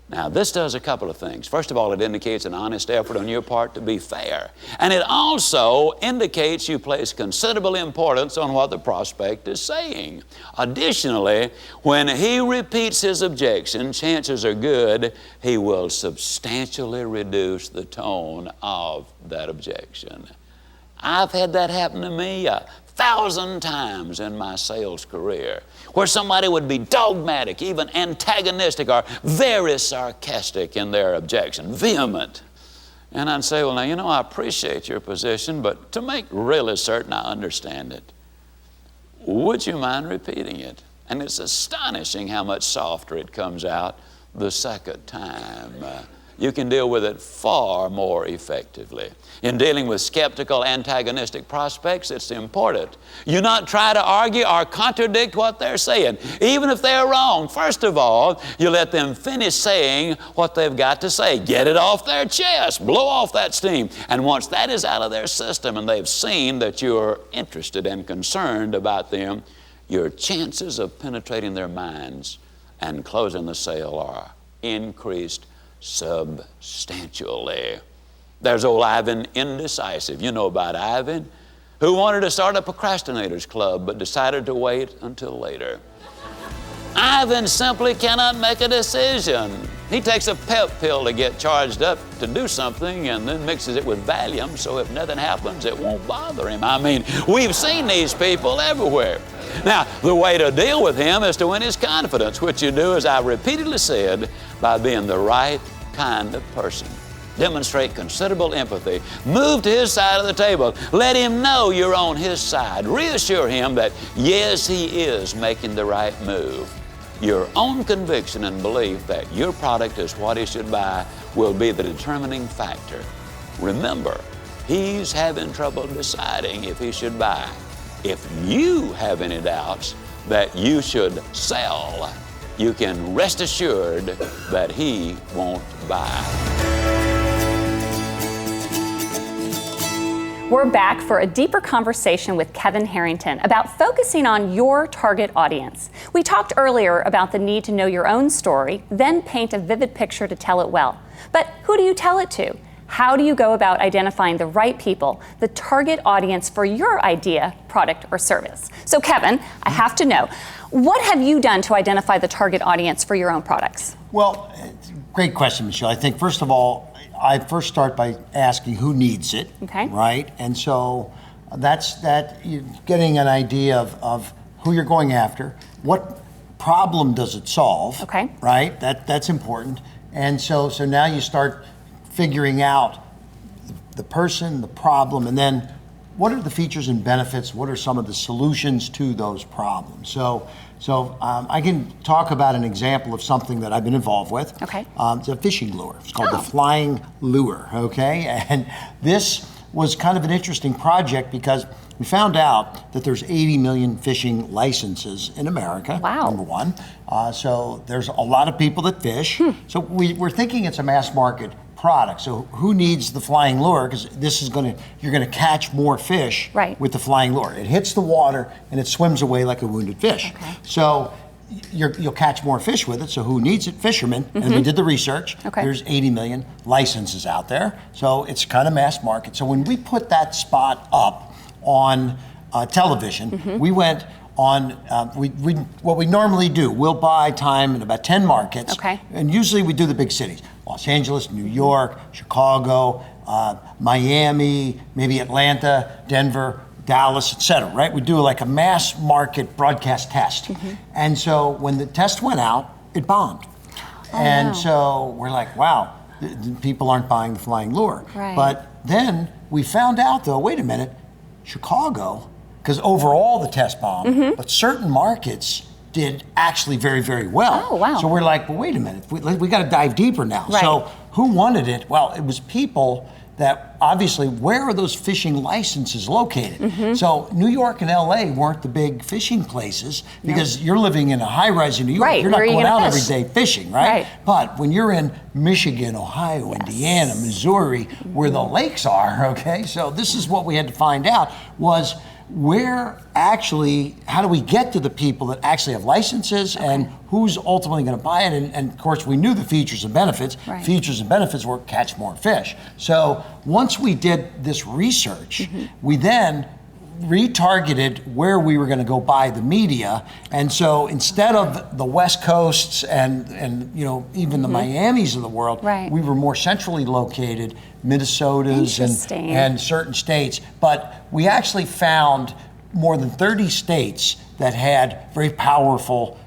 Now, this does a couple of things. First of all, it indicates an honest effort on your part to be fair. And it also indicates you place considerable importance on what the prospect is saying. Additionally, when he repeats his objection, chances are good he will substantially reduce the tone of that objection. I've had that happen to me 1,000 times in my sales career, where somebody would be dogmatic, even antagonistic, or very sarcastic in their objection, vehement. And I'd say, "Well, now, you know, I appreciate your position, but to make really certain I understand it, would you mind repeating it?" And it's astonishing how much softer it comes out the second time. you can deal with it far more effectively. In dealing with skeptical, antagonistic prospects, it's important you not try to argue or contradict what they're saying, even if they're wrong. First of all, you let them finish saying what they've got to say. Get it off their chest, blow off that steam. And once that is out of their system and they've seen that you're interested and concerned about them, your chances of penetrating their minds and closing the sale are increased substantially. There's old Ivan Indecisive. You know about Ivan, who wanted to start a procrastinators club but decided to wait until later. Ivan simply cannot make a decision. He takes a pep pill to get charged up to do something and then mixes it with Valium so if nothing happens, it won't bother him. I mean, we've seen these people everywhere. Now, the way to deal with him is to win his confidence, which you do, as I repeatedly said, by being the right kind of person. Demonstrate considerable empathy. Move to his side of the table. Let him know you're on his side. Reassure him that, yes, he is making the right move. Your own conviction and belief that your product is what he should buy will be the determining factor. Remember, he's having trouble deciding if he should buy. If you have any doubts that you should sell, you can rest assured that he won't buy. We're back for a deeper conversation with Kevin Harrington about focusing on your target audience. We talked earlier about the need to know your own story, then paint a vivid picture to tell it well. But who do you tell it to? How do you go about identifying the right people, the target audience for your idea, product, or service? So Kevin, I have to know, what have you done to identify the target audience for your own products? Well, great question, Michelle. I think, first of all, I first start by asking who needs it, okay, right? And so that's you're getting an idea of who you're going after, what problem does it solve, okay, right? That's important. And so now you start figuring out the person, the problem, and then what are the features and benefits? What are some of the solutions to those problems? So I can talk about an example of something that I've been involved with. Okay. It's a fishing lure. It's called the Flying Lure, okay? And this was kind of an interesting project because we found out that there's 80 million fishing licenses in America, wow, number one. So there's a lot of people that fish. So we're thinking it's a mass market product. So who needs the flying lure? Because you're gonna catch more fish, right, with the flying lure. It hits the water and it swims away like a wounded fish. Okay. So you'll catch more fish with it. So who needs it? Fishermen. Mm-hmm. And we did the research. Okay. There's 80 million licenses out there. So it's kind of mass market. So when we put that spot up on television, mm-hmm, we went on, what we normally do, we'll buy time in about 10 markets. Okay. And usually we do the big cities. Los Angeles, New York, Chicago, Miami, maybe Atlanta, Denver, Dallas, et cetera, right? We do like a mass market broadcast test. Mm-hmm. And so when the test went out, it bombed. Oh, and wow. So we're like, wow, people aren't buying the flying lure. Right. But then we found out though, wait a minute, Chicago, because overall the test bombed, mm-hmm, but certain markets did actually very, very well. Oh, wow. So we're like, well, wait a minute, we got to dive deeper now. Right. So who wanted it? Well, it was people that obviously, where are those fishing licenses located? Mm-hmm. So New York and LA weren't the big fishing places because you're living in a high rise in New York. Right. You're not Where going out fish? every day fishing, right? But when you're in Michigan, Ohio, yes, Indiana, Missouri, where the lakes are, okay? So this is what we had to find out was, how do we get to the people that actually have licenses, okay, and who's ultimately going to buy it? And of course, we knew the features and benefits. Right. Features and benefits were catch more fish. So once we did this research, mm-hmm, we then retargeted where we were going to go buy the media. And so instead of the West Coasts and even the, mm-hmm, Miamis of the world, right, we were more centrally located, Minnesotas and certain states. But we actually found more than 30 states that had very powerful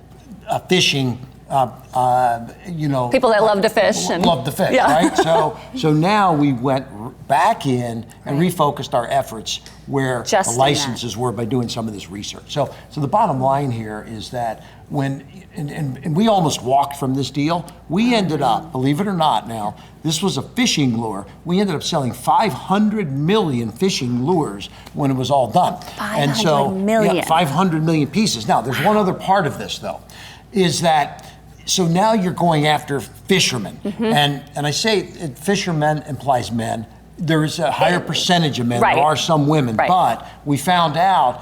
fishing People that love to fish. Love to fish, Yeah. right? So now we went back in and refocused our efforts where Just the in licenses were by doing some of this research. So the bottom line here is that and we almost walked from this deal. We ended up, believe it or not now, this was a fishing lure. We ended up selling 500 million fishing lures when it was all done. 500 million. Yeah, 500 million pieces. Now, there's one other part of this, though, is that so now you're going after fishermen. And I say fishermen implies men. There is a higher percentage of men. Right. There are some women, Right. but we found out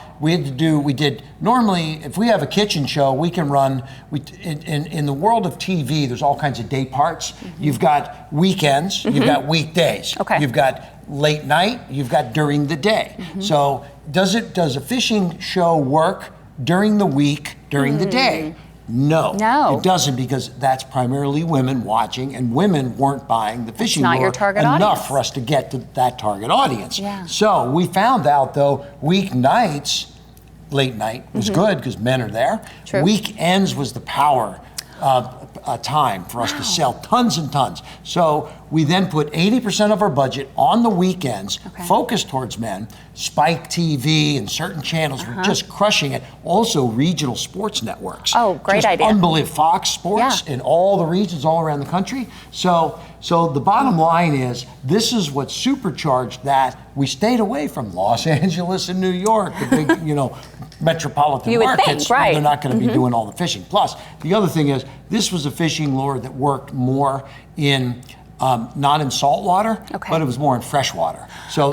normally, if we have a kitchen show, we can run, in the world of TV, there's all kinds of day parts. You've got weekends, you've got weekdays. Okay. You've got late night, you've got during the day. So does a fishing show work during the week, during the day? No, No. it doesn't, because that's primarily women watching, and women weren't buying the fishing not lure your target enough audience. for us to get to that target audience. Yeah. So we found out, though, weeknights, late night was good because men are there. True. Weekends was the power time for us to sell tons and tons. So we then put 80% of our budget on the weekends, focused towards men. Spike TV and certain channels were just crushing it. Also, regional sports networks. Oh, great Just idea. Unbelievable. Fox Sports in all the regions all around the country. So the bottom line is, this is what supercharged that. We stayed away from Los Angeles and New York, the big, metropolitan You would think, markets. right. They're not going to be doing all the fishing. Plus, the other thing is, this was a fishing lure that worked more in not in salt water, but it was more in fresh water. So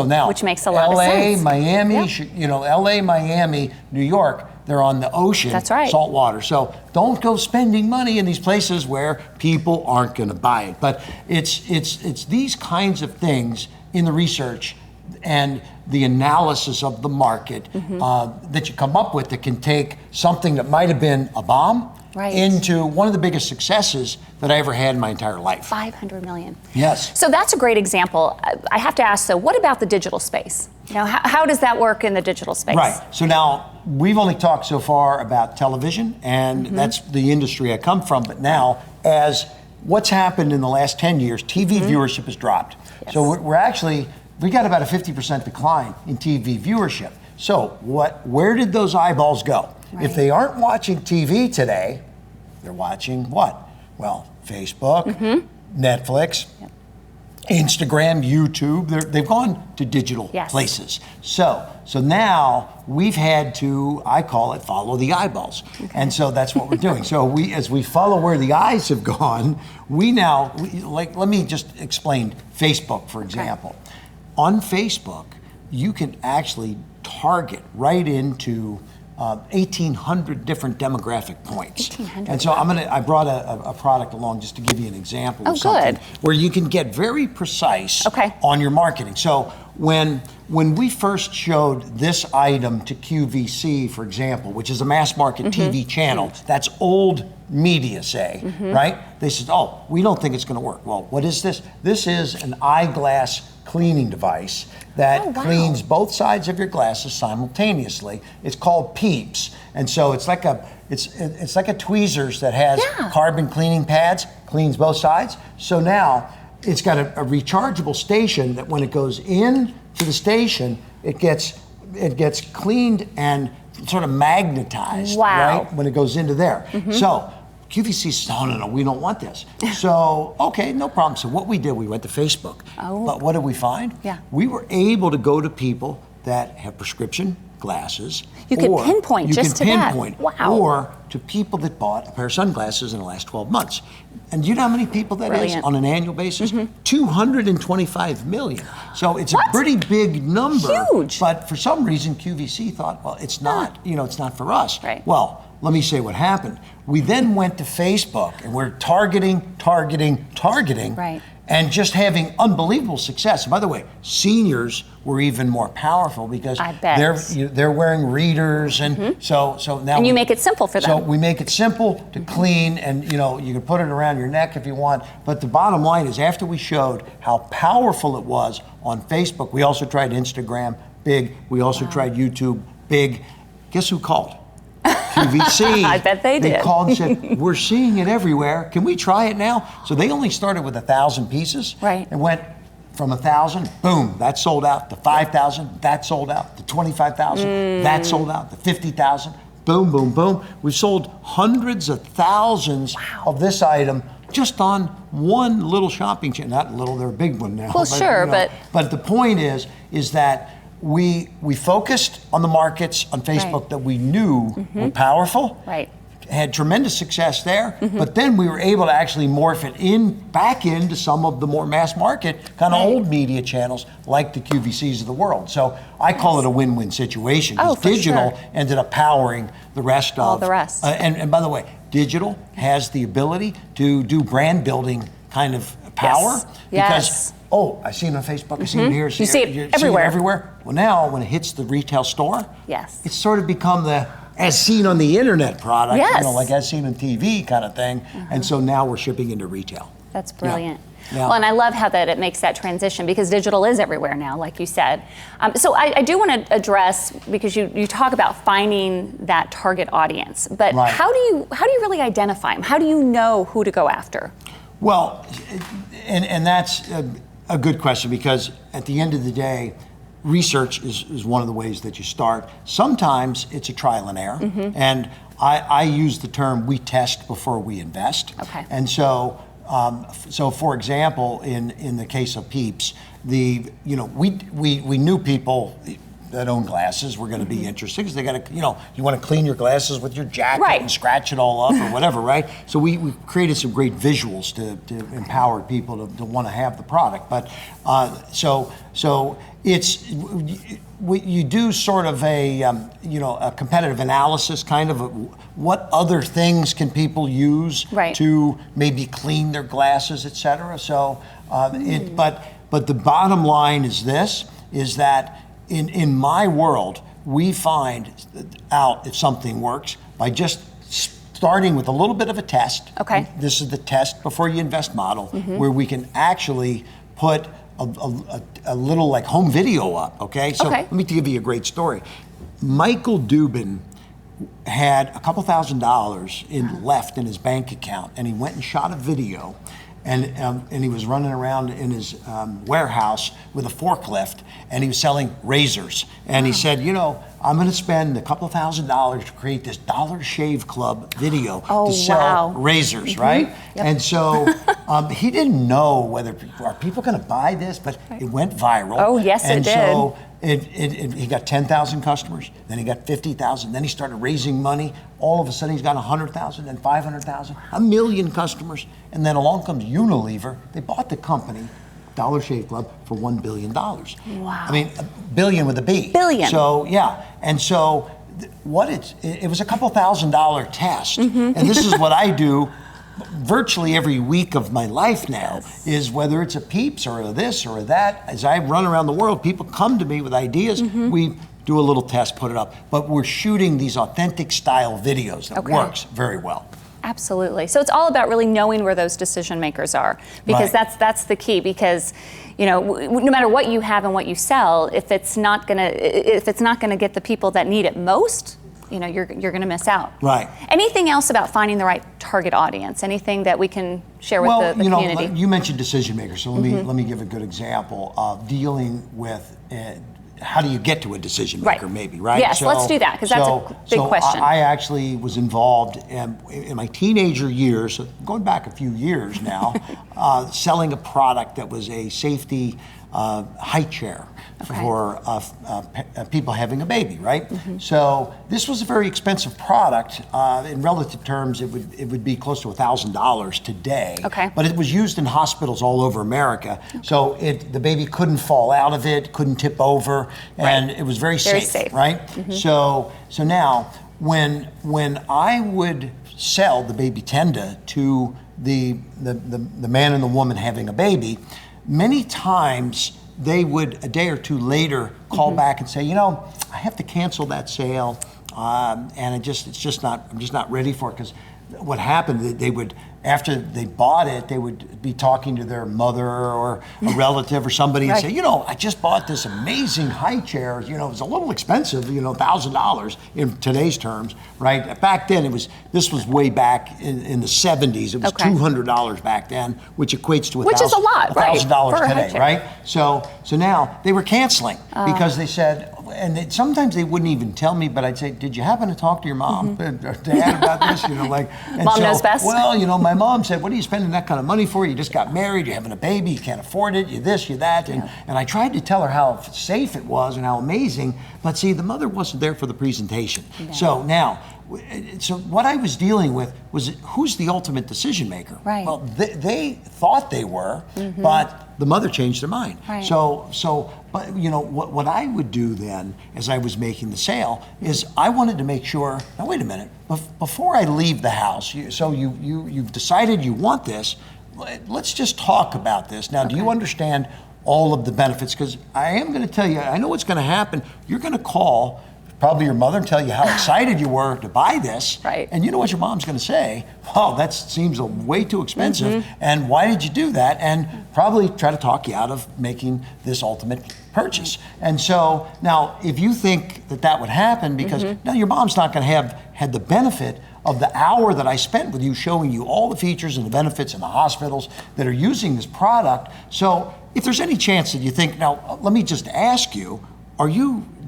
now, which makes a lot of LA, sense. Miami, LA, Miami, New York, they're on the ocean, That's right. salt water. So don't go spending money in these places where people aren't going to buy it. But it's these kinds of things in the research and the analysis of the market that you come up with that can take something that might have been a bomb into one of the biggest successes that I ever had in my entire life. 500 million. Yes. So that's a great example. I have to ask, though, what about the digital space? How does that work in the digital space? Right. So now, we've only talked so far about television, and that's the industry I come from. But now, as what's happened in the last 10 years, TV viewership has dropped. Yes. So we got about a 50% decline in TV viewership. So where did those eyeballs go? Right. If they aren't watching TV today, they're watching what? Well, Facebook, Netflix, Instagram, YouTube. They've gone to digital places. So now we've had to, I call it, follow the eyeballs. And so that's what we're doing. So as we follow where the eyes have gone, let me just explain Facebook, for example. On Facebook, you can actually target right into 1,800 different demographic points. 1,800. And so I brought a product along just to give you an example of Oh, something good. where you can get very precise on your marketing. So when we first showed this item to QVC, for example, which is a mass market TV channel, that's old media, right? They said, oh, we don't think it's going to work. Well, what is this? This is an eyeglass cleaning device that cleans both sides of your glasses simultaneously. It's called Peeps, and so it's like a tweezers that has carbon cleaning pads, cleans both sides. So now it's got a rechargeable station that when it goes in to the station, it gets cleaned and sort of magnetized, right, when it goes into there. So QVC said, no, we don't want this. So, okay, no problem. So what we did, we went to Facebook. But what did we find? We were able to go to people that have prescription glasses. You can pinpoint just to that. Wow. Or to people that bought a pair of sunglasses in the last 12 months. And do you know how many people that is on an annual basis? 225 million. So it's a pretty big number. Huge. But for some reason, QVC thought, well, it's not, it's not for us. Right. Well, let me say what happened. We then went to Facebook and we're targeting, right, and just having unbelievable success. And by the way, seniors were even more powerful because they're wearing readers, and so now. And you make it simple for them. So we make it simple to clean, and you can put it around your neck if you want. But the bottom line is, after we showed how powerful it was on Facebook, we also tried Instagram, big. We also tried YouTube, big. Guess who called? QVC. I bet they did. They called and said, we're seeing it everywhere. Can we try it now? So they only started with 1,000 pieces. Right. And went from 1,000, boom, that sold out, to 5,000, that sold out, to 25,000, that sold out, to 50,000, boom, boom, boom. We've sold hundreds of thousands of this item just on one little shopping chain. Not little, they're a big one now. Well, sure, but the point is that we focused on the markets on Facebook that we knew were powerful. Right. Had tremendous success there, but then we were able to actually morph it back into some of the more mass market kind of old media channels like the QVCs of the world. So I call it a win-win situation because digital ended up powering the rest of all the rest. And by the way, digital has the ability to do brand building kind of power because I've seen it on Facebook, I've seen it here. You see it everywhere. Well, now when it hits the retail store, it's sort of become the as seen on the internet product, like as seen on TV kind of thing. And so now we're shipping into retail. That's brilliant. Yeah. Well, and I love how that it makes that transition because digital is everywhere now, like you said. So I do want to address, because you talk about finding that target audience, but how do you really identify them? How do you know who to go after? Well, and that's a good question because at the end of the day, research is one of the ways that you start. Sometimes it's a trial and error, and I use the term we test before we invest. Okay. And so, for example, in the case of Peeps, we knew people that own glasses were going to be interested because they got to, you want to clean your glasses with your jacket and scratch it all up or whatever, right? So we created some great visuals to empower people to want to have the product. But so it's you do sort of a competitive analysis kind of what other things can people use to maybe clean their glasses, et cetera. So but the bottom line is that in my world, we find out if something works by just starting with a little bit of a test. Okay. This is the test before you invest model, where we can actually put a little like home video up, okay? So let me give you a great story. Michael Dubin had a couple $1,000 left in his bank account, and he went and shot a video. And he was running around in his warehouse with a forklift, and he was selling razors. And he said, I'm going to spend a couple $1,000 to create this Dollar Shave Club video to sell razors, right? Yep. And so he didn't know whether are people going to buy this, but it went viral. Oh, yes, it did. And so he got 10,000 customers, then he got 50,000, then he started raising money. All of a sudden he's got 100,000, then 500,000, 1 million customers, and then along comes Unilever. They bought the company, Dollar Shave Club, for $1 billion. Wow. I mean, a billion with a B. Billion. So, yeah, and so it was a couple $1,000 test, and this is what I do virtually every week of my life now, is whether it's a Peeps or a this or a that. As I run around the world, people come to me with ideas. We do a little test, put it up. But we're shooting these authentic style videos that works very well. Absolutely. So it's all about really knowing where those decision makers are, because that's the key. Because no matter what you have and what you sell, if it's not gonna get the people that need it most, you're going to miss out. Right. Anything else about finding the right target audience? Anything that we can share with the community? You mentioned decision makers, so let me give a good example of dealing with how do you get to a decision maker, maybe, right? Yes, let's do that, because that's a big question. I actually was involved in my teenager years, going back a few years now, selling a product that was a safety high chair for people having a baby, right? So this was a very expensive product. In relative terms, it would be close to $1,000 today. Okay. But it was used in hospitals all over America. So the baby couldn't fall out of it, couldn't tip over, and it was very safe, right? So now, when I would sell the baby Tenda to the man and the woman having a baby, many times they would, a day or two later, call back and say, I have to cancel that sale, and I'm just not ready for it because what happened, they would, after they bought it, they would be talking to their mother or a relative or somebody and say, I just bought this amazing high chair. It was a little expensive, $1,000 in today's terms, right? Back then this was way back in the 70s. It was $200 back then, which equates to which is a lot, right? $1,000 today, right? So now they were canceling because they said, and sometimes they wouldn't even tell me, but I'd say, did you happen to talk to your mom or dad about this? And mom knows best. Well, my mom said, what are you spending that kind of money for? You just got married, you're having a baby, you can't afford it, you this, you that. And I tried to tell her how safe it was and how amazing, but see, the mother wasn't there for the presentation. Yeah. So what I was dealing with was, who's the ultimate decision maker? Right. Well, they thought they were, but the mother changed their mind. Right. But what I would do then, as I was making the sale, is I wanted to make sure. Now wait a minute. Before I leave the house, you've decided you want this. Let's just talk about this. Now, do you understand all of the benefits? Because I am going to tell you, I know what's going to happen. You're going to call probably your mother and tell you how excited you were to buy this. Right. And you know what your mom's going to say? Oh, that seems way too expensive. And why did you do that? And probably try to talk you out of making this ultimate purchase. And so now, if you think that would happen, because now your mom's not going to have had the benefit of the hour that I spent with you showing you all the features and the benefits in the hospitals that are using this product. So if there's any chance that you think, now let me just ask you,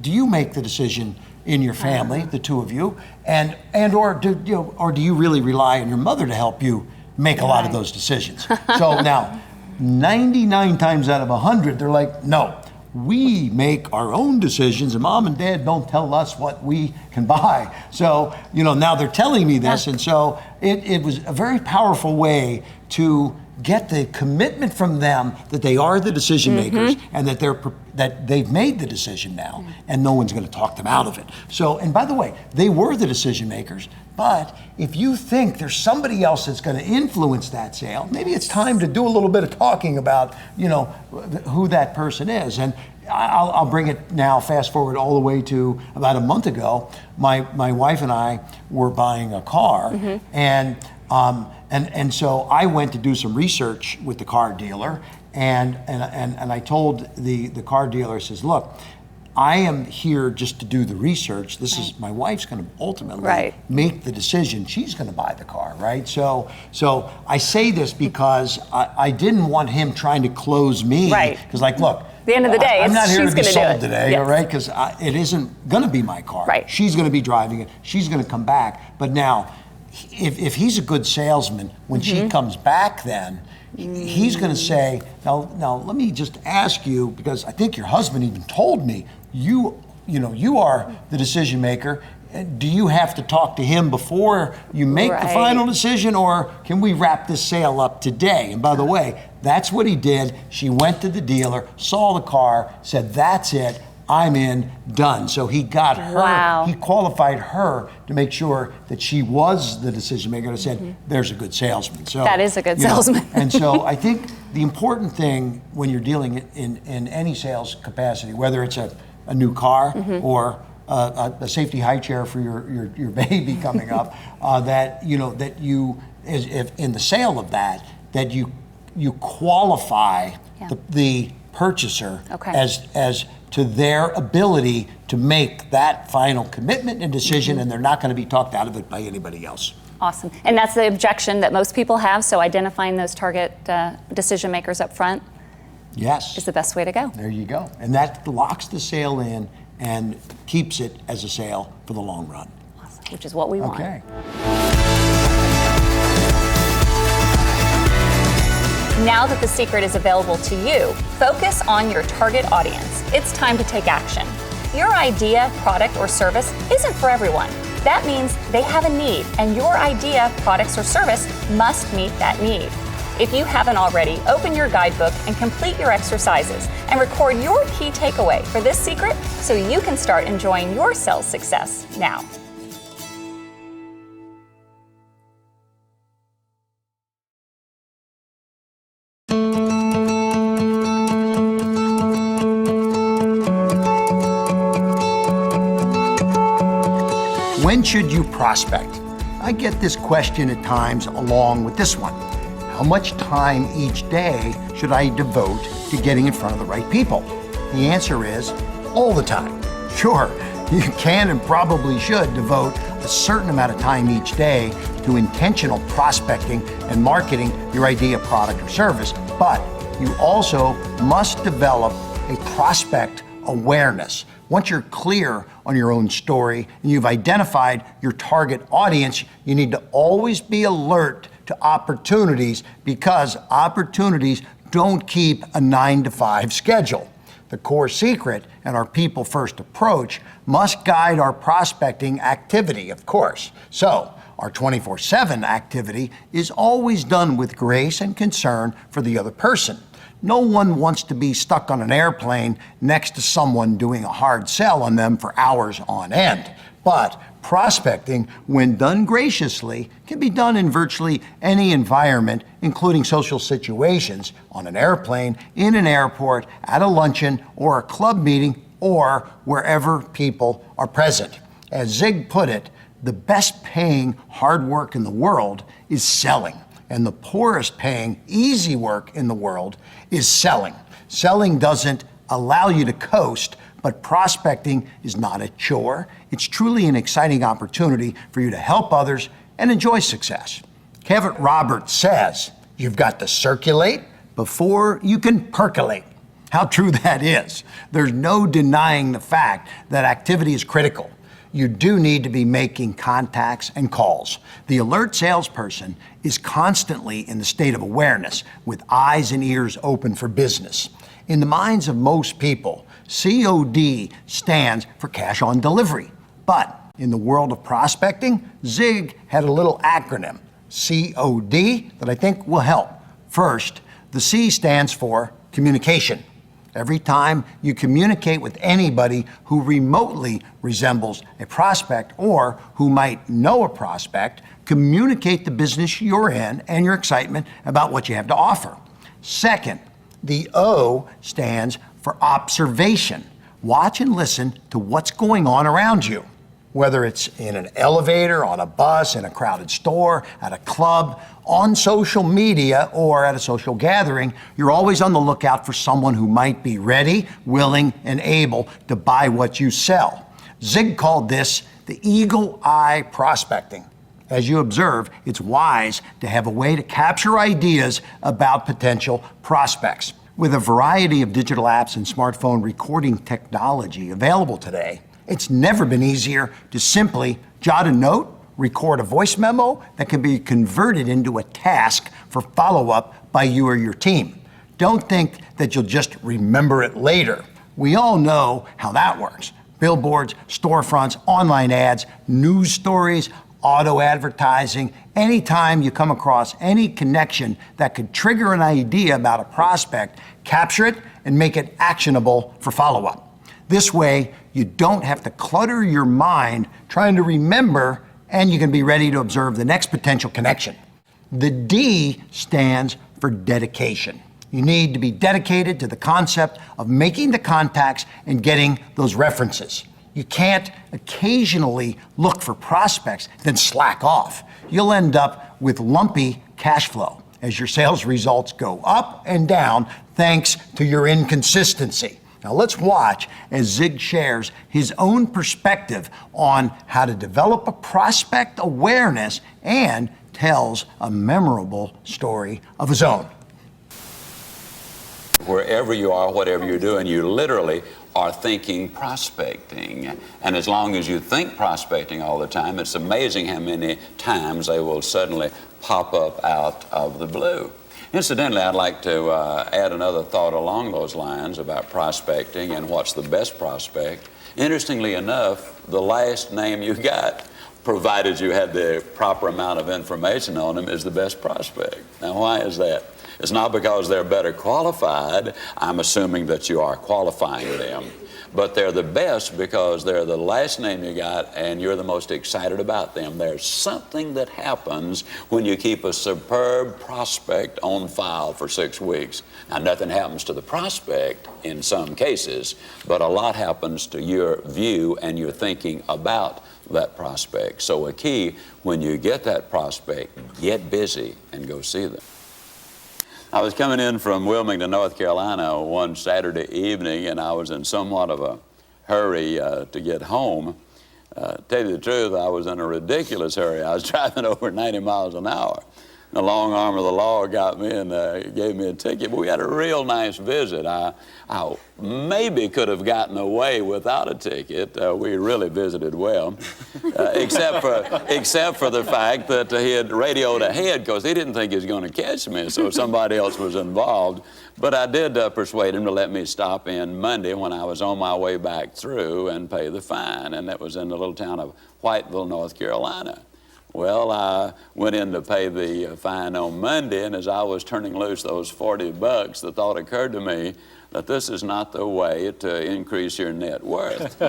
do you make the decision in your family, the two of you, or do you really rely on your mother to help you make a lot of those decisions? So now, 99 times out of 100, they're like, no, we make our own decisions, and mom and dad don't tell us what we can buy. So now they're telling me this, and so it was a very powerful way to get the commitment from them that they are the decision makers and that they've made the decision now, and no one's going to talk them out of it. So, and by the way, they were the decision makers, but if you think there's somebody else that's going to influence that sale, maybe it's time to do a little bit of talking about, who that person is. And I'll bring it now, fast forward all the way to about a month ago. My wife and I were buying a car, and so I went to do some research with the car dealer, and I told the car dealer, I says, look, I am here just to do the research. This is my wife's going to ultimately make the decision. She's going to buy the car, right? So I say this because I didn't want him trying to close me. Right. Because look, at the end of the day, I'm not here to be sold today, yes. all right? Because it isn't going to be my car. Right. She's going to be driving it. She's going to come back. But now, if he's a good salesman, when she comes back then, he's going to say, now let me just ask you, because I think your husband even told me, you are the decision maker. Do you have to talk to him before you make the final decision, or can we wrap this sale up today? And by the way, that's what he did. She went to the dealer, saw the car, said, that's it. I'm in, done. So he got her, he qualified her to make sure that she was the decision maker, and said, there's a good salesman. So that is a good salesman. And so I think the important thing when you're dealing in any sales capacity, whether it's a new car or a safety high chair for your baby coming up, that you if in the sale of that you qualify the purchaser as to their ability to make that final commitment and decision, and they're not going to be talked out of it by anybody else. Awesome. And that's the objection that most people have, so identifying those target decision makers up front is the best way to go. There you go. And that locks the sale in and keeps it as a sale for the long run. Awesome. Which is what we want. Okay. Now that the secret is available to you, focus on your target audience. It's time to take action. Your idea, product, or service isn't for everyone. That means they have a need, and your idea, products, or service must meet that need. If you haven't already, open your guidebook and complete your exercises and record your key takeaway for this secret so you can start enjoying your sales success now. When should you prospect? I get this question at times along with this one. How much time each day should I devote to getting in front of the right people? The answer is all the time. Sure, you can and probably should devote a certain amount of time each day to intentional prospecting and marketing your idea, product, or service, but you also must develop a prospect awareness. Once you're clear on your own story and you've identified your target audience, you need to always be alert to opportunities, because opportunities don't keep a 9-to-5 schedule. The core secret and our people-first approach must guide our prospecting activity, of course. So, our 24/7 activity is always done with grace and concern for the other person. No one wants to be stuck on an airplane next to someone doing a hard sell on them for hours on end. But prospecting, when done graciously, can be done in virtually any environment, including social situations, on an airplane, in an airport, at a luncheon, or a club meeting, or wherever people are present. As Zig put it, the best paying hard work in the world is selling, and the poorest paying easy work in the world is selling. Selling doesn't allow you to coast, but prospecting is not a chore. It's truly an exciting opportunity for you to help others and enjoy success. Kevin Roberts says, you've got to circulate before you can percolate. How true that is. There's no denying the fact that activity is critical. You do need to be making contacts and calls. The alert salesperson is constantly in the state of awareness, with eyes and ears open for business. In the minds of most people, COD stands for cash on delivery. But in the world of prospecting, Zig had a little acronym, COD, that I think will help. First, the C stands for communication. Every time you communicate with anybody who remotely resembles a prospect or who might know a prospect, communicate the business you're in and your excitement about what you have to offer. Second, the O stands for observation. Watch and listen to what's going on around you. Whether it's in an elevator, on a bus, in a crowded store, at a club, on social media, or at a social gathering, you're always on the lookout for someone who might be ready, willing, and able to buy what you sell. Zig called this the eagle eye prospecting. As you observe, it's wise to have a way to capture ideas about potential prospects. With a variety of digital apps and smartphone recording technology available today, it's never been easier to simply jot a note, record a voice memo that can be converted into a task for follow-up by you or your team. Don't think that you'll just remember it later. We all know how that works. Billboards, storefronts, online ads, news stories, auto advertising. Anytime you come across any connection that could trigger an idea about a prospect, capture it and make it actionable for follow-up. This way, you don't have to clutter your mind trying to remember, and you can be ready to observe the next potential connection. The D stands for dedication. You need to be dedicated to the concept of making the contacts and getting those references. You can't occasionally look for prospects, then slack off. You'll end up with lumpy cash flow as your sales results go up and down thanks to your inconsistency. Now let's watch as Zig shares his own perspective on how to develop a prospect awareness and tells a memorable story of his own. Wherever you are, whatever you're doing, you literally are thinking prospecting. And as long as you think prospecting all the time, it's amazing how many times they will suddenly pop up out of the blue. Incidentally, I'd like to add another thought along those lines about prospecting and what's the best prospect. Interestingly enough, the last name you got, provided you had the proper amount of information on them, is the best prospect. Now, why is that? It's not because they're better qualified. I'm assuming that you are qualifying them. But they're the best because they're the last name you got and you're the most excited about them. There's something that happens when you keep a superb prospect on file for 6 weeks. Now, nothing happens to the prospect in some cases, but a lot happens to your view and your thinking about that prospect. So a key, when you get that prospect, get busy and go see them. I was coming in from Wilmington, North Carolina one Saturday evening, and I was in somewhat of a hurry to get home. Tell you the truth, I was in a ridiculous hurry. I was driving over 90 miles an hour. The long arm of the law got me and gave me a ticket, but we had a real nice visit. I maybe could have gotten away without a ticket. We really visited well, except for the fact that he had radioed ahead because he didn't think he was going to catch me, so somebody else was involved. But I did persuade him to let me stop in Monday when I was on my way back through and pay the fine, and that was in the little town of Whiteville, North Carolina. Well, I went in to pay the fine on Monday, and as I was turning loose those $40, the thought occurred to me that this is not the way to increase your net worth.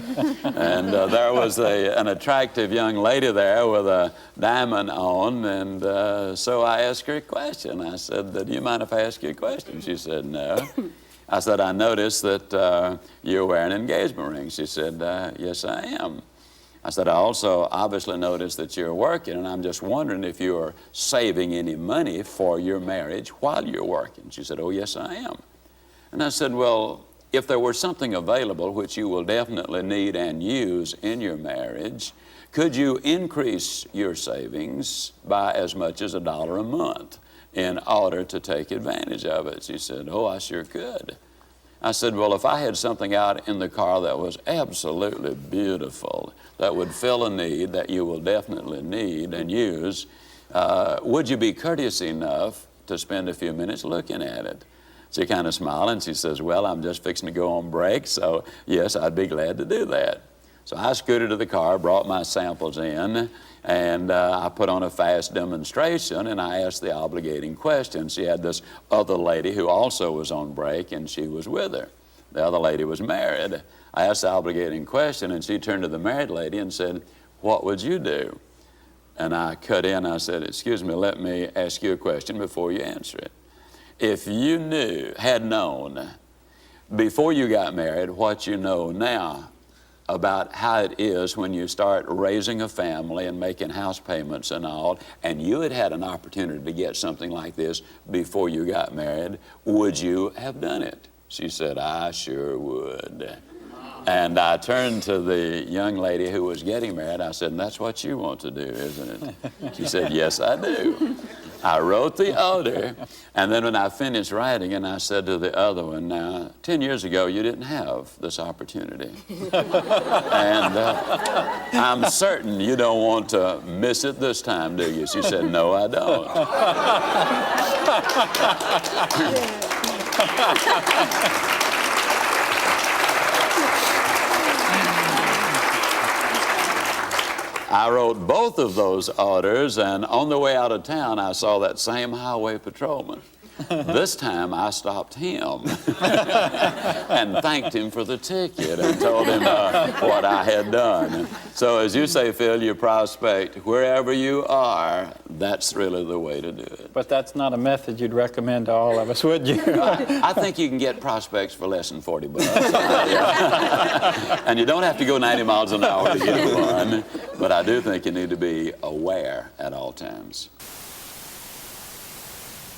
And there was an attractive young lady there with a diamond on, and so I asked her a question. I said, "Do you mind if I ask you a question?" She said, "No." I said, "I noticed that you're wearing an engagement ring." She said, "Yes, I am." I said, "I also obviously noticed that you're working, and I'm just wondering if you're saving any money for your marriage while you're working." She said, "Oh, yes, I am." And I said, "Well, if there were something available which you will definitely need and use in your marriage, could you increase your savings by as much as $1 a month in order to take advantage of it?" She said, "Oh, I sure could." I said, "Well, if I had something out in the car that was absolutely beautiful, that would fill a need that you will definitely need and use, would you be courteous enough to spend a few minutes looking at it?" She kind of smiled and she says, "Well, I'm just fixing to go on break, so yes, I'd be glad to do that." So I scooted to the car, brought my samples in, and I put on a fast demonstration, and I asked the obligating question. She had this other lady who also was on break, and she was with her. The other lady was married. I asked the obligating question, and she turned to the married lady and said, "What would you do?" And I cut in, I said, "Excuse me, let me ask you a question before you answer it. If you had known before you got married what you know now about how it is when you start raising a family and making house payments and all, and you had had an opportunity to get something like this before you got married, would you have done it?" She said, "I sure would." And I turned to the young lady who was getting married. I said, "And that's what you want to do, isn't it?" She said, "Yes, I do." I wrote the order, and then when I finished writing it, I said to the other one, "Now, 10 years ago, you didn't have this opportunity. And I'm certain you don't want to miss it this time, do you?" She said, "No, I don't." I wrote both of those orders, and on the way out of town, I saw that same highway patrolman. This time, I stopped him and thanked him for the ticket and told him what I had done. So as you say, Phil, you prospect wherever you are. That's really the way to do it. But that's not a method you'd recommend to all of us, would you? I think you can get prospects for less than $40. And you don't have to go 90 miles an hour to get one, but I do think you need to be aware at all times.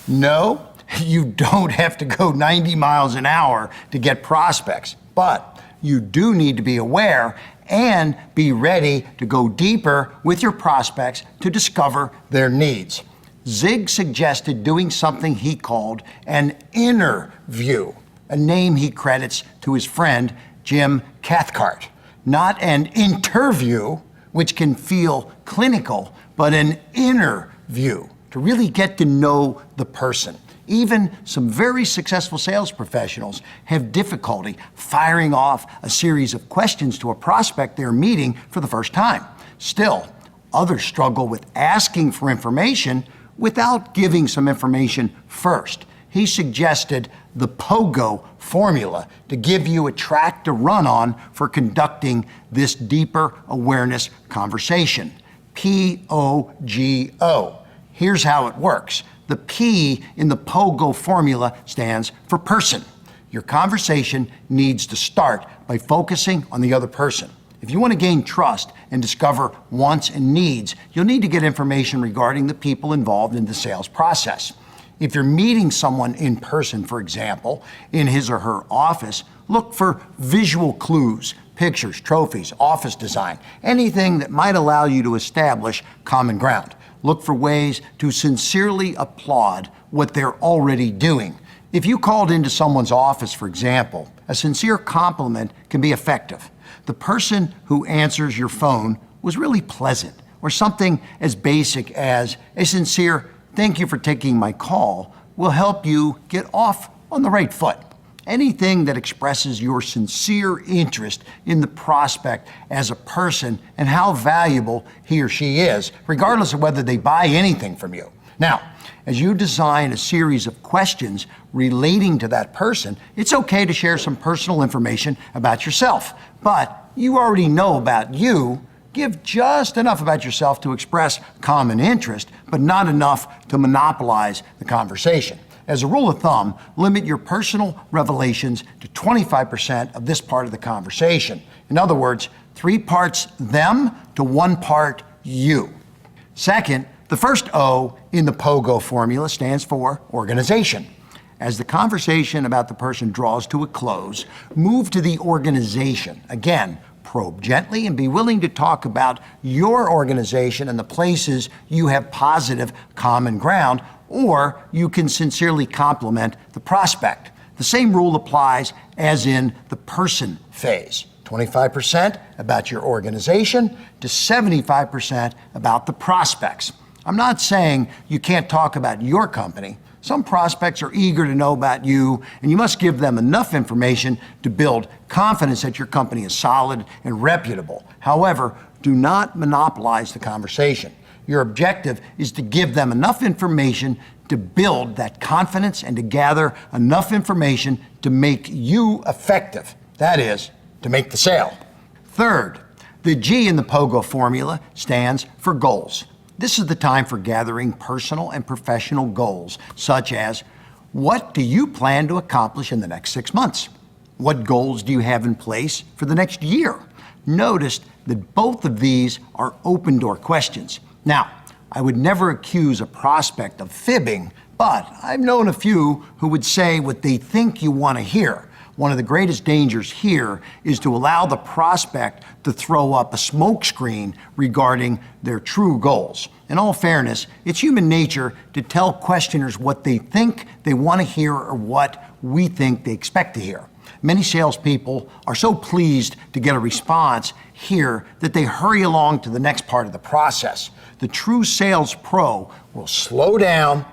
No, you don't have to go 90 miles an hour to get prospects, but you do need to be aware and be ready to go deeper with your prospects to discover their needs. Zig suggested doing something he called an interview, a name he credits to his friend Jim Cathcart. Not an interview, which can feel clinical, but an interview to really get to know the person. Even some very successful sales professionals have difficulty firing off a series of questions to a prospect they're meeting for the first time. Still, others struggle with asking for information without giving some information first. He suggested the POGO formula to give you a track to run on for conducting this deeper awareness conversation. POGO. Here's how it works. The P in the POGO formula stands for person. Your conversation needs to start by focusing on the other person. If you want to gain trust and discover wants and needs, you'll need to get information regarding the people involved in the sales process. If you're meeting someone in person, for example, in his or her office, look for visual clues, pictures, trophies, office design, anything that might allow you to establish common ground. Look for ways to sincerely applaud what they're already doing. If you called into someone's office, for example, a sincere compliment can be effective. The person who answers your phone was really pleasant, or something as basic as a sincere "thank you for taking my call" will help you get off on the right foot. Anything that expresses your sincere interest in the prospect as a person and how valuable he or she is, regardless of whether they buy anything from you. Now, as you design a series of questions relating to that person, it's okay to share some personal information about yourself. But you already know about you. Give just enough about yourself to express common interest, but not enough to monopolize the conversation. As a rule of thumb, limit your personal revelations to 25% of this part of the conversation. In other words, 3 parts them to 1 part you. Second, the first O in the POGO formula stands for organization. As the conversation about the person draws to a close, move to the organization. Again, probe gently and be willing to talk about your organization and the places you have positive common ground, or you can sincerely compliment the prospect. The same rule applies as in the person phase. 25% about your organization to 75% about the prospects. I'm not saying you can't talk about your company. Some prospects are eager to know about you, and you must give them enough information to build confidence that your company is solid and reputable. However, do not monopolize the conversation. Your objective is to give them enough information to build that confidence and to gather enough information to make you effective. That is, to make the sale. Third, the G in the POGO formula stands for goals. This is the time for gathering personal and professional goals, such as, what do you plan to accomplish in the next 6 months? What goals do you have in place for the next year? Notice that both of these are open door questions. Now, I would never accuse a prospect of fibbing, but I've known a few who would say what they think you want to hear. One of the greatest dangers here is to allow the prospect to throw up a smokescreen regarding their true goals. In all fairness, it's human nature to tell questioners what they think they want to hear or what we think they expect to hear. Many salespeople are so pleased to get a response here that they hurry along to the next part of the process. The true sales pro will slow down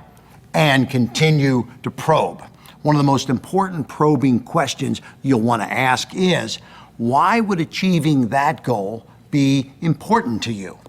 and continue to probe. One of the most important probing questions you'll want to ask is, why would achieving that goal be important to you?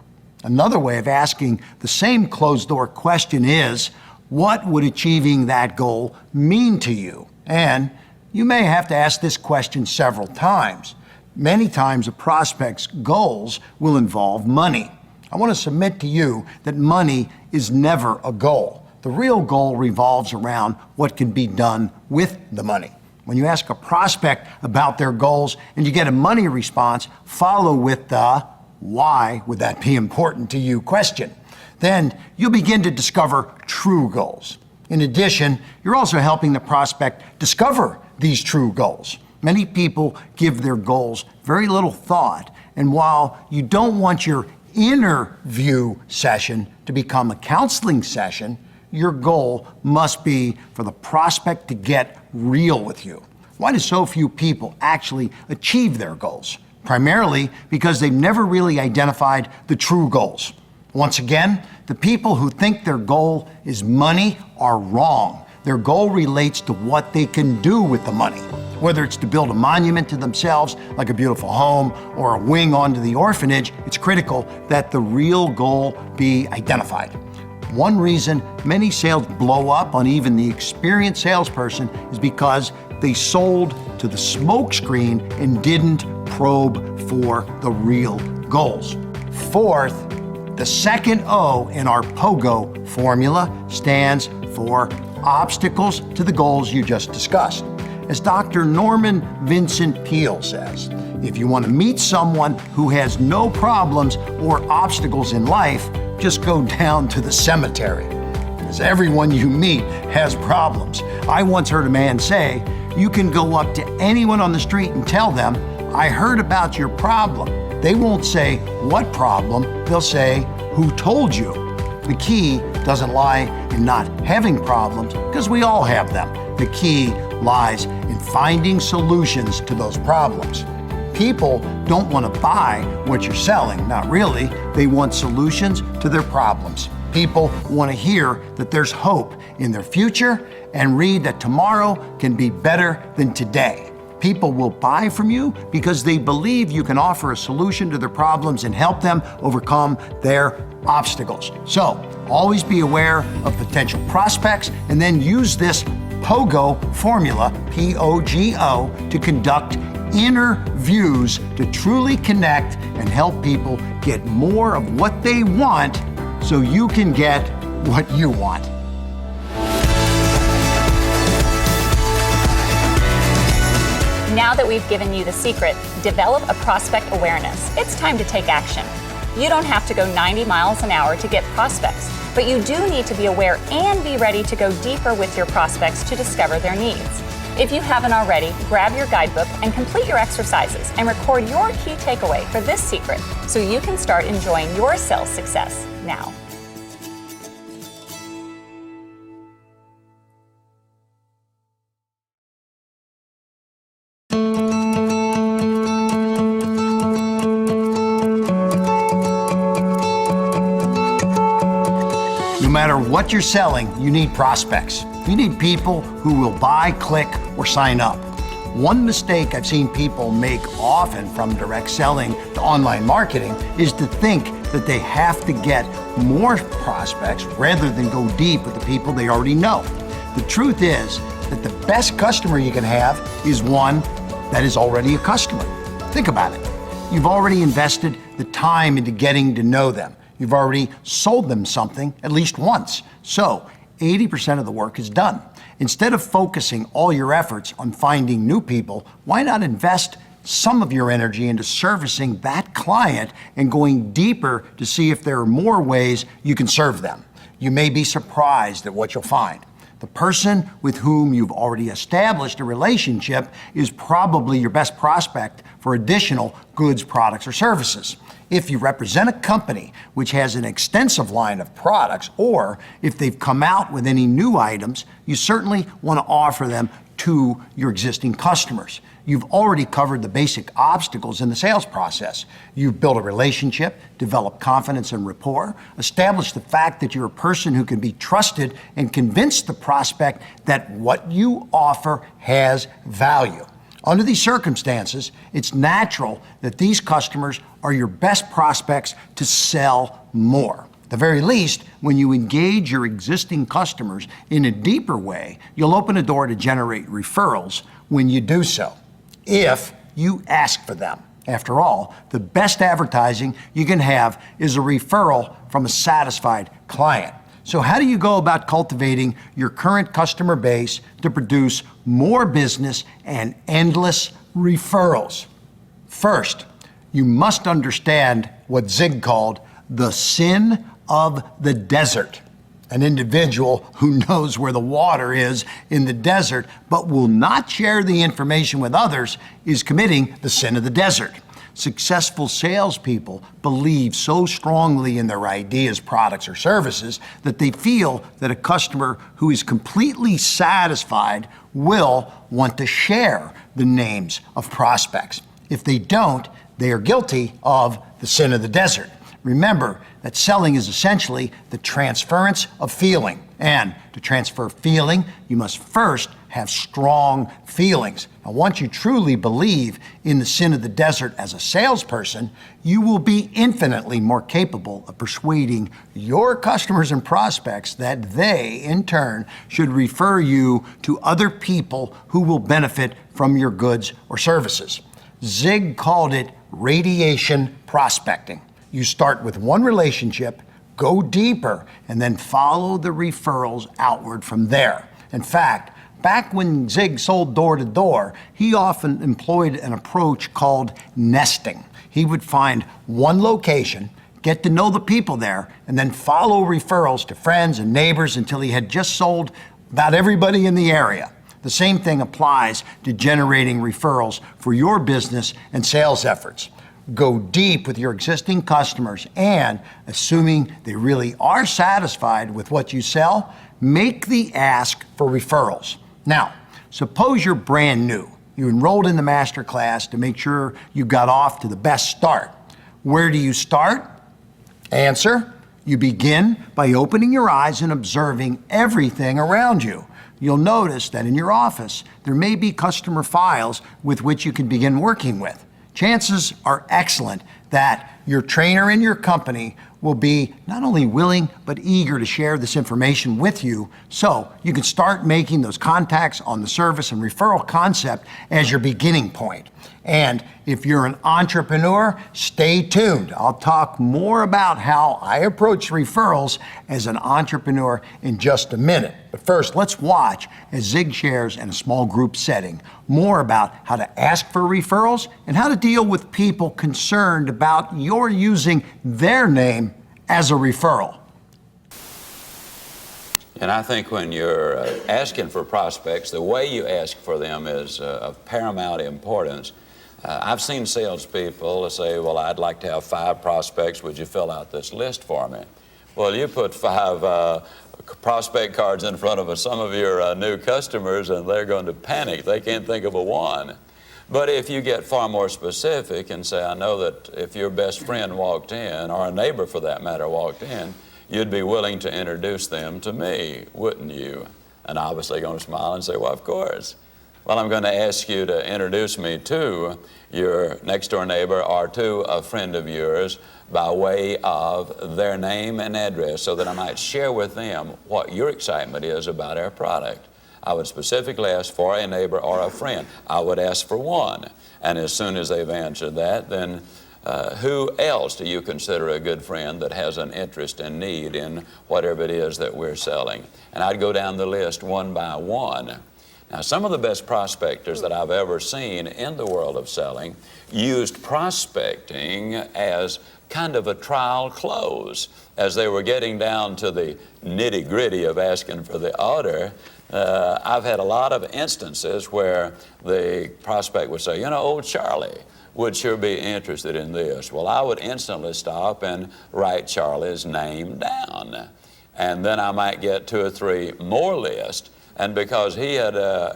Another way of asking the same closed-door question is, what would achieving that goal mean to you? And you may have to ask this question several times. Many times a prospect's goals will involve money. I want to submit to you that money is never a goal. The real goal revolves around what can be done with the money. When you ask a prospect about their goals and you get a money response, follow with the "why would that be important to you?" question. Then you'll begin to discover true goals. In addition, you're also helping the prospect discover these true goals. Many people give their goals very little thought, and while you don't want your interview session to become a counseling session, your goal must be for the prospect to get real with you. Why do so few people actually achieve their goals? Primarily because they've never really identified the true goals. Once again, the people who think their goal is money are wrong. Their goal relates to what they can do with the money. Whether it's to build a monument to themselves, like a beautiful home, or a wing onto the orphanage, it's critical that the real goal be identified. One reason many sales blow up on even the experienced salesperson is because they sold to the smokescreen and didn't probe for the real goals. Fourth, the second O in our POGO formula stands for obstacles to the goals you just discussed. As Dr. Norman Vincent Peale says, if you want to meet someone who has no problems or obstacles in life, just go down to the cemetery. Because everyone you meet has problems. I once heard a man say, you can go up to anyone on the street and tell them, I heard about your problem. They won't say, what problem? They'll say, who told you? The key doesn't lie in not having problems, because we all have them. The key lies in finding solutions to those problems. People don't want to buy what you're selling, not really. They want solutions to their problems. People want to hear that there's hope in their future and read that tomorrow can be better than today. People will buy from you because they believe you can offer a solution to their problems and help them overcome their obstacles. So, always be aware of potential prospects and then use this POGO formula, P-O-G-O, to conduct interviews to truly connect and help people get more of what they want so you can get what you want. Now that we've given you the secret, develop a prospect awareness. It's time to take action. You don't have to go 90 miles an hour to get prospects, but you do need to be aware and be ready to go deeper with your prospects to discover their needs. If you haven't already, grab your guidebook and complete your exercises and record your key takeaway for this secret so you can start enjoying your sales success now. No matter what you're selling, you need prospects. You need people who will buy, click, or sign up. One mistake I've seen people make often from direct selling to online marketing is to think that they have to get more prospects rather than go deep with the people they already know. The truth is that the best customer you can have is one that is already a customer. Think about it. You've already invested the time into getting to know them. You've already sold them something at least once. So 80% of the work is done. Instead of focusing all your efforts on finding new people, why not invest some of your energy into servicing that client and going deeper to see if there are more ways you can serve them? You may be surprised at what you'll find. The person with whom you've already established a relationship is probably your best prospect for additional goods, products, or services. If you represent a company which has an extensive line of products, or if they've come out with any new items, you certainly want to offer them to your existing customers. You've already covered the basic obstacles in the sales process. You've built a relationship, developed confidence and rapport, established the fact that you're a person who can be trusted, and convinced the prospect that what you offer has value. Under these circumstances, it's natural that these customers are your best prospects to sell more. At the very least, when you engage your existing customers in a deeper way, you'll open a door to generate referrals when you do so, if you ask for them. After all, the best advertising you can have is a referral from a satisfied client. So how do you go about cultivating your current customer base to produce more business and endless referrals? First, you must understand what Zig called the sin of the desert. An individual who knows where the water is in the desert but will not share the information with others is committing the sin of the desert. Successful salespeople believe so strongly in their ideas, products, or services that they feel that a customer who is completely satisfied will want to share the names of prospects. If they don't, they are guilty of the sin of the desert. Remember that selling is essentially the transference of feeling. And to transfer feeling, you must first have strong feelings. Now, once you truly believe in the sin of the desert as a salesperson, you will be infinitely more capable of persuading your customers and prospects that they, in turn, should refer you to other people who will benefit from your goods or services. Zig called it radiation prospecting. You start with one relationship, go deeper, and then follow the referrals outward from there. In fact, Back when Zig sold door to door, he often employed an approach called nesting. He would find one location, get to know the people there, and then follow referrals to friends and neighbors until he had just sold about everybody in the area. The same thing applies to generating referrals for your business and sales efforts. Go deep with your existing customers and, assuming they really are satisfied with what you sell, make the ask for referrals. Now, suppose you're brand new. You enrolled in the master class to make sure you got off to the best start. Where do you start? Answer: you begin by opening your eyes and observing everything around you. You'll notice that in your office, there may be customer files with which you can begin working with. Chances are excellent that your trainer in your company will be not only willing but eager to share this information with you, so you can start making those contacts on the service and referral concept as your beginning point. And if you're an entrepreneur, stay tuned. I'll talk more about how I approach referrals as an entrepreneur in just a minute. But first, let's watch as Zig shares in a small group setting more about how to ask for referrals and how to deal with people concerned about your using their name as a referral. And I think when you're asking for prospects, the way you ask for them is of paramount importance. I've seen salespeople say, well, I'd like to have 5 prospects. Would you fill out this list for me? Well, you put 5 prospect cards in front of some of your new customers and they're going to panic. They can't think of a one. But if you get far more specific and say, I know that if your best friend walked in, or a neighbor for that matter walked in, you'd be willing to introduce them to me, wouldn't you? And obviously going to smile and say, well, of course. Well, I'm going to ask you to introduce me to your next door neighbor or to a friend of yours by way of their name and address so that I might share with them what your excitement is about our product. I would specifically ask for a neighbor or a friend. I would ask for one. And as soon as they've answered that, then who else do you consider a good friend that has an interest and need in whatever it is that we're selling? And I'd go down the list one by one. Now, some of the best prospectors that I've ever seen in the world of selling used prospecting as kind of a trial close. As they were getting down to the nitty-gritty of asking for the order, I've had a lot of instances where the prospect would say, you know, old Charlie would sure be interested in this. Well, I would instantly stop and write Charlie's name down. And then I might get 2 or 3 more lists. And because he had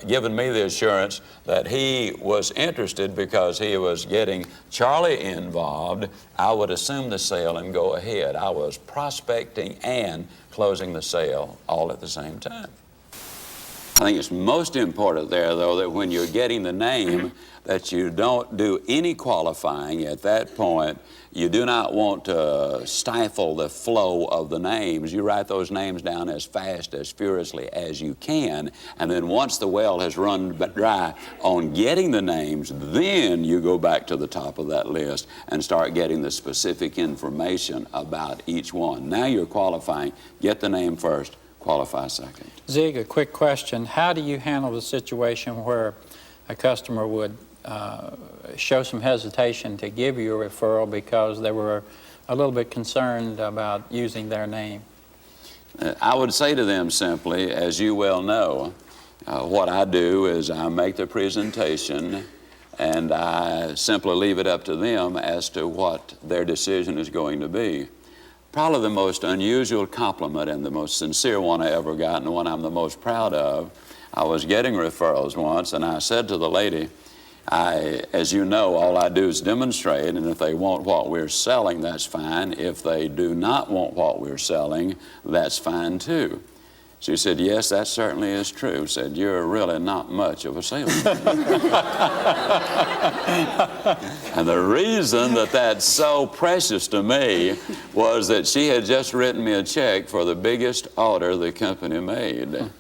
given me the assurance that he was interested because he was getting Charlie involved, I would assume the sale and go ahead. I was prospecting and closing the sale all at the same time. I think it's most important there, though, that when you're getting the name, that you don't do any qualifying at that point. You do not want to stifle the flow of the names. You write those names down as fast, as furiously as you can, and then once the well has run dry on getting the names, then you go back to the top of that list and start getting the specific information about each one. Now you're qualifying. Get the name first, qualify second. Zig, a quick question. How do you handle the situation where a customer would show some hesitation to give you a referral because they were a little bit concerned about using their name? I would say to them simply, as you well know, what I do is I make the presentation and I simply leave it up to them as to what their decision is going to be. Probably the most unusual compliment and the most sincere one I ever got, and the one I'm the most proud of, I was getting referrals once and I said to the lady, as you know, all I do is demonstrate, and if they want what we're selling, that's fine. If they do not want what we're selling, that's fine too. She said, yes, that certainly is true. Said, you're really not much of a salesman. And the reason that that's so precious to me was that she had just written me a check for the biggest order the company made.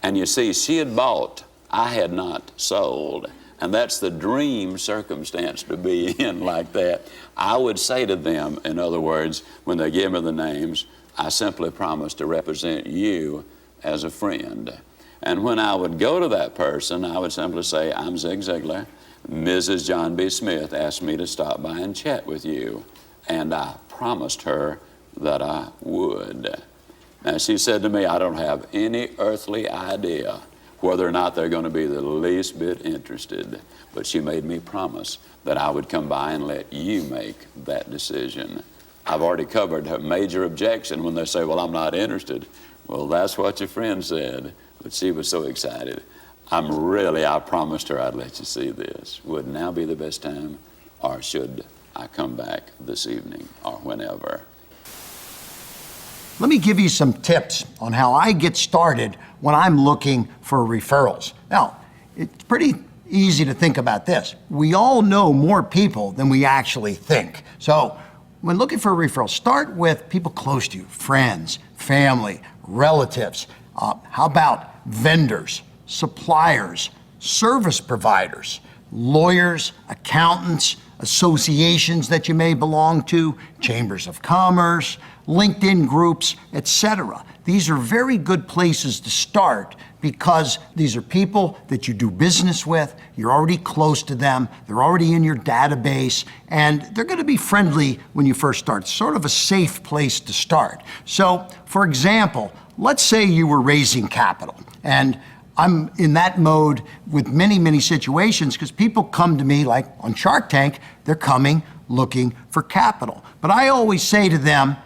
And you see, she had bought, I had not sold. And that's the dream circumstance to be in like that. I would say to them, in other words, when they give me the names, I simply promise to represent you as a friend. And when I would go to that person, I would simply say, I'm Zig Ziglar. Mrs. John B. Smith asked me to stop by and chat with you. And I promised her that I would. Now, she said to me, I don't have any earthly idea whether or not they're going to be the least bit interested. But she made me promise that I would come by and let you make that decision. I've already covered her major objection when they say, well, I'm not interested. Well, that's what your friend said. But she was so excited. I promised her I'd let you see this. Would now be the best time, or should I come back this evening or whenever? Let me give you some tips on how I get started when I'm looking for referrals. Now, it's pretty easy to think about this. We all know more people than we actually think. So when looking for a referral, start with people close to you, friends, family, relatives. How about vendors, suppliers, service providers, lawyers, accountants, associations that you may belong to, chambers of commerce, LinkedIn groups, etc. These are very good places to start because these are people that you do business with, you're already close to them, they're already in your database, and they're going to be friendly when you first start. It's sort of a safe place to start. So, for example, let's say you were raising capital, and I'm in that mode with many, many situations because people come to me, like on Shark Tank, they're coming looking for capital. But I always say to them,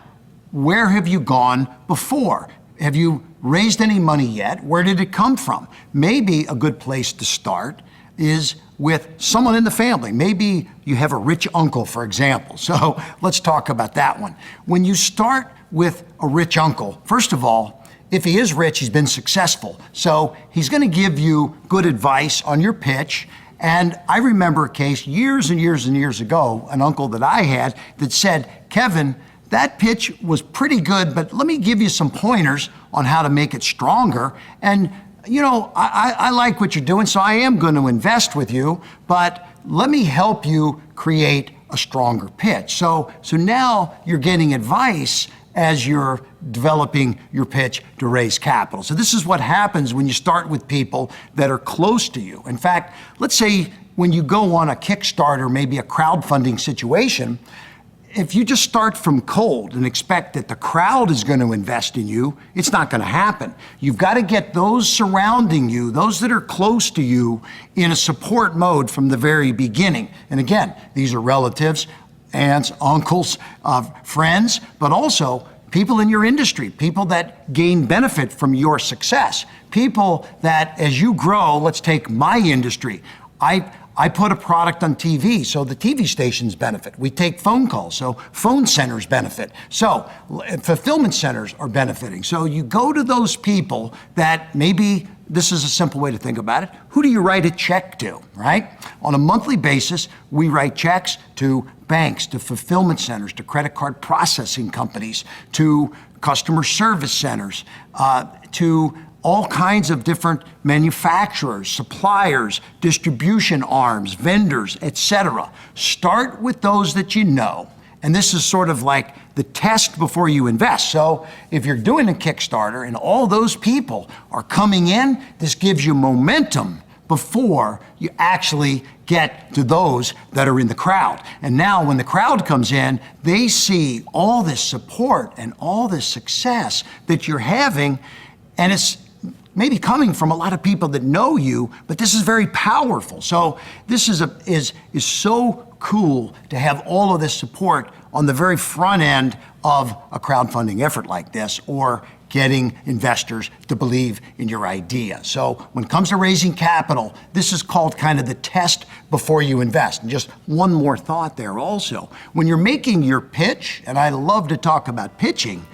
where have you gone before? Have you raised any money yet? Where did it come from? Maybe a good place to start is with someone in the family. Maybe you have a rich uncle, for example. So let's talk about that one. When you start with a rich uncle, first of all, if he is rich, he's been successful. So he's going to give you good advice on your pitch. And I remember a case years and years and years ago, an uncle that I had that said, Kevin, that pitch was pretty good, but let me give you some pointers on how to make it stronger. And, you know, I like what you're doing, so I am going to invest with you, but let me help you create a stronger pitch. So now you're getting advice as you're developing your pitch to raise capital. So this is what happens when you start with people that are close to you. In fact, let's say when you go on a Kickstarter, maybe a crowdfunding situation, if you just start from cold and expect that the crowd is going to invest in you, it's not going to happen. You've got to get those surrounding you, those that are close to you, in a support mode from the very beginning. And again, these are relatives, aunts, uncles, friends, but also people in your industry, people that gain benefit from your success, people that as you grow, let's take my industry. I put a product on TV, so the TV stations benefit. We take phone calls, so phone centers benefit. So fulfillment centers are benefiting. So you go to those people that maybe, this is a simple way to think about it, who do you write a check to, right? On a monthly basis, we write checks to banks, to fulfillment centers, to credit card processing companies, to customer service centers, to all kinds of different manufacturers, suppliers, distribution arms, vendors, etc. Start with those that you know. And this is sort of like the test before you invest. So if you're doing a Kickstarter and all those people are coming in, this gives you momentum before you actually get to those that are in the crowd. And now when the crowd comes in, they see all this support and all this success that you're having, and it's maybe coming from a lot of people that know you, but this is very powerful. So this is so cool to have all of this support on the very front end of a crowdfunding effort like this, or getting investors to believe in your idea. So when it comes to raising capital, this is called kind of the test before you invest. And just one more thought there also. When you're making your pitch, and I love to talk about pitching,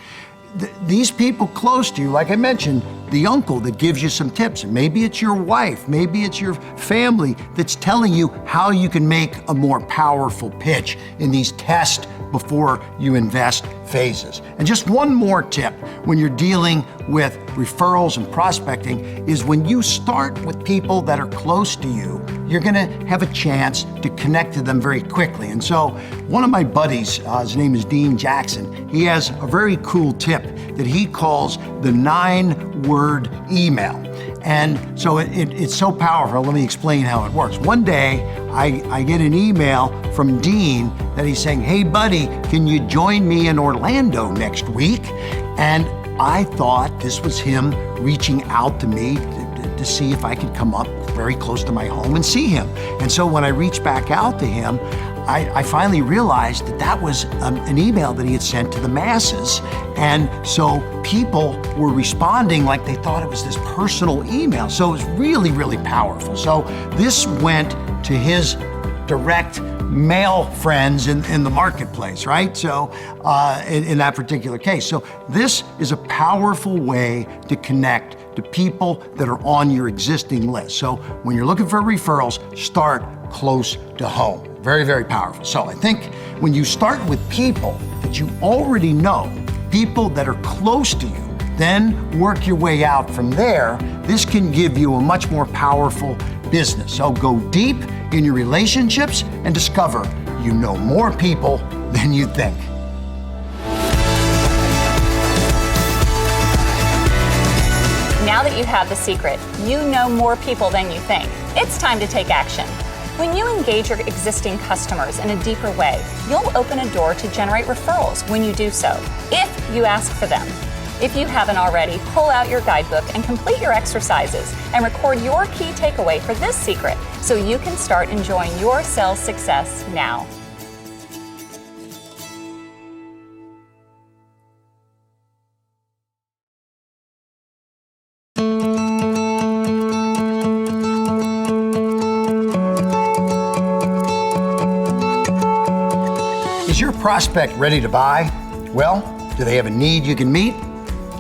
these people close to you, like I mentioned, the uncle that gives you some tips, and maybe it's your wife, maybe it's your family that's telling you how you can make a more powerful pitch in these test before you invest phases. And just one more tip when you're dealing with referrals and prospecting is when you start with people that are close to you, you're gonna have a chance to connect to them very quickly. And so one of my buddies, his name is Dean Jackson, he has a very cool tip that he calls the 9-word email. And so it's so powerful. Let me explain how it works. One day, I get an email from Dean that he's saying, hey, buddy, can you join me in Orlando next week? And I thought this was him reaching out to me to see if I could come up very close to my home and see him. And so when I reached back out to him, I finally realized that was an email that he had sent to the masses. And so people were responding like they thought it was this personal email. So it was really, really powerful. So this went to his direct male friends in the marketplace, right? So in that particular case. So this is a powerful way to connect to people that are on your existing list. So when you're looking for referrals, start close to home. Very, very powerful. So I think when you start with people that you already know, people that are close to you, then work your way out from there, this can give you a much more powerful business. So go deep in your relationships and discover you know more people than you think. Now that you have the secret, you know more people than you think. It's time to take action. When you engage your existing customers in a deeper way, you'll open a door to generate referrals when you do so, if you ask for them. If you haven't already, pull out your guidebook and complete your exercises and record your key takeaway for this secret so you can start enjoying your sales success now. Is your prospect ready to buy? Well, do they have a need you can meet?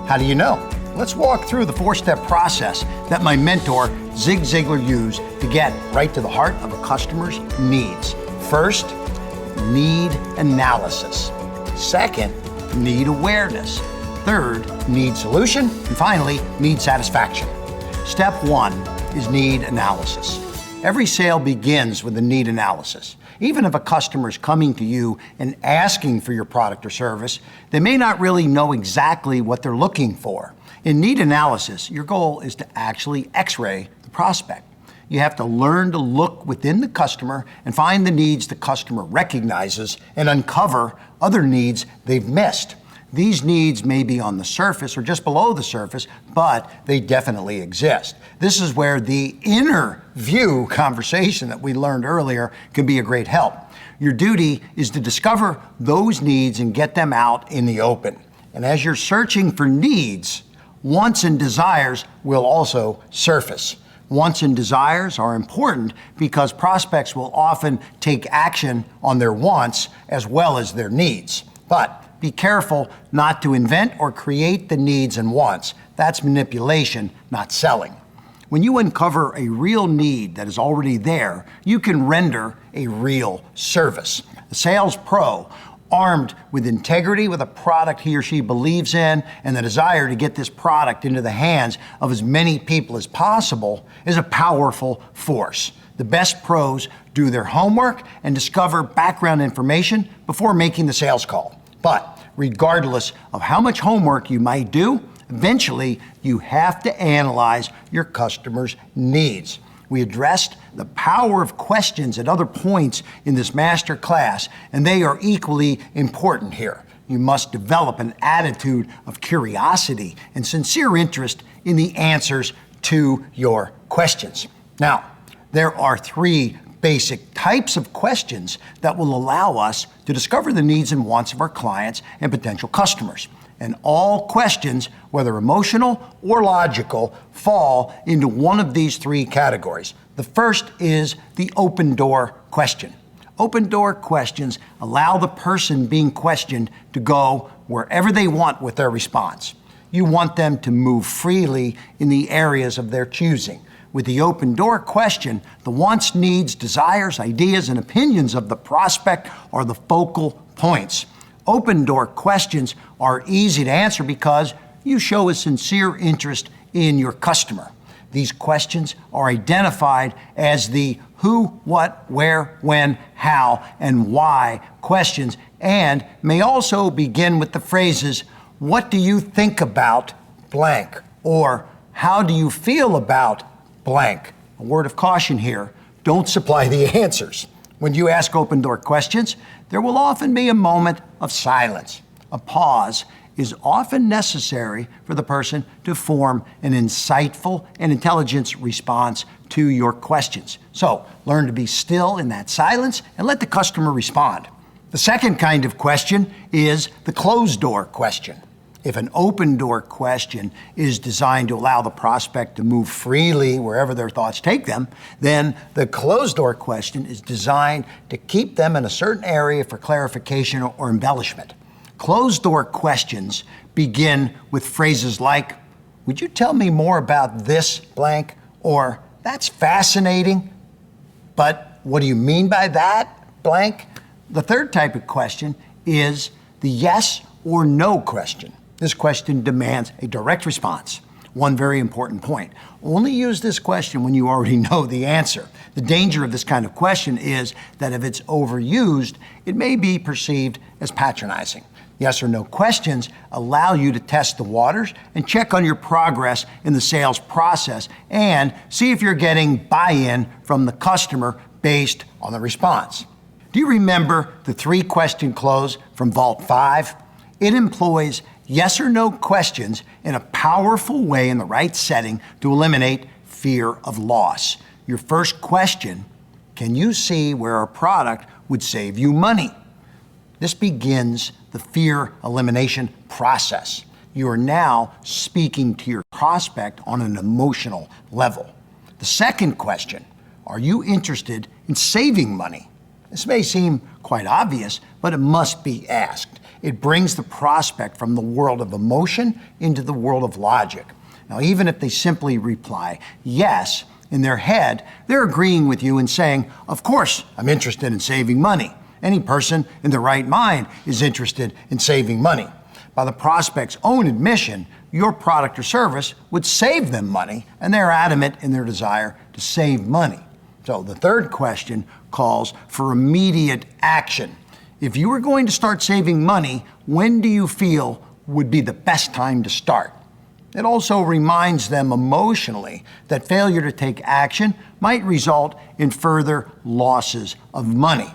How do you know? Let's walk through the 4-step process that my mentor, Zig Ziglar, used to get right to the heart of a customer's needs. First, need analysis. Second, need awareness. Third, need solution. And finally, need satisfaction. Step 1 is need analysis. Every sale begins with a need analysis. Even if a customer is coming to you and asking for your product or service, they may not really know exactly what they're looking for. In need analysis, your goal is to actually X-ray the prospect. You have to learn to look within the customer and find the needs the customer recognizes and uncover other needs they've missed. These needs may be on the surface or just below the surface, but they definitely exist. This is where the inner view conversation that we learned earlier can be a great help. Your duty is to discover those needs and get them out in the open. And as you're searching for needs, wants and desires will also surface. Wants and desires are important because prospects will often take action on their wants as well as their needs. But be careful not to invent or create the needs and wants. That's manipulation, not selling. When you uncover a real need that is already there, you can render a real service. The sales pro, armed with integrity with a product he or she believes in and the desire to get this product into the hands of as many people as possible, is a powerful force. The best pros do their homework and discover background information before making the sales call. But regardless of how much homework you might do, eventually you have to analyze your customer's needs. We addressed the power of questions at other points in this master class, and they are equally important here. You must develop an attitude of curiosity and sincere interest in the answers to your questions. Now, there are 3 basic types of questions that will allow us to discover the needs and wants of our clients and potential customers. And all questions, whether emotional or logical, fall into one of these 3 categories. The first is the open door question. Open door questions allow the person being questioned to go wherever they want with their response. You want them to move freely in the areas of their choosing. With the open door question, the wants, needs, desires, ideas, and opinions of the prospect are the focal points. Open door questions are easy to answer because you show a sincere interest in your customer. These questions are identified as the who, what, where, when, how, and why questions, and may also begin with the phrases, what do you think about blank? Or how do you feel about blank? A word of caution here, don't supply the answers. When you ask open-door questions, there will often be a moment of silence. A pause is often necessary for the person to form an insightful and intelligent response to your questions. So learn to be still in that silence and let the customer respond. The second kind of question is the closed door question. If an open door question is designed to allow the prospect to move freely wherever their thoughts take them, then the closed door question is designed to keep them in a certain area for clarification or embellishment. Closed door questions begin with phrases like, "Would you tell me more about this blank?" Or, "That's fascinating, but what do you mean by that blank?" The third type of question is the yes or no question. This question demands a direct response. One very important point. Only use this question when you already know the answer. The danger of this kind of question is that if it's overused, it may be perceived as patronizing. Yes or no questions allow you to test the waters and check on your progress in the sales process and see if you're getting buy-in from the customer based on the response. Do you remember the 3-question close from Vault 5? It employs yes or no questions in a powerful way in the right setting to eliminate fear of loss. Your first question, can you see where our product would save you money? This begins the fear elimination process. You are now speaking to your prospect on an emotional level. The second question, are you interested in saving money? This may seem quite obvious, but it must be asked. It brings the prospect from the world of emotion into the world of logic. Now, even if they simply reply yes, in their head, they're agreeing with you and saying, of course, I'm interested in saving money. Any person in their right mind is interested in saving money. By the prospect's own admission, your product or service would save them money, and they're adamant in their desire to save money. So the third question calls for immediate action. If you were going to start saving money, when do you feel would be the best time to start? It also reminds them emotionally that failure to take action might result in further losses of money.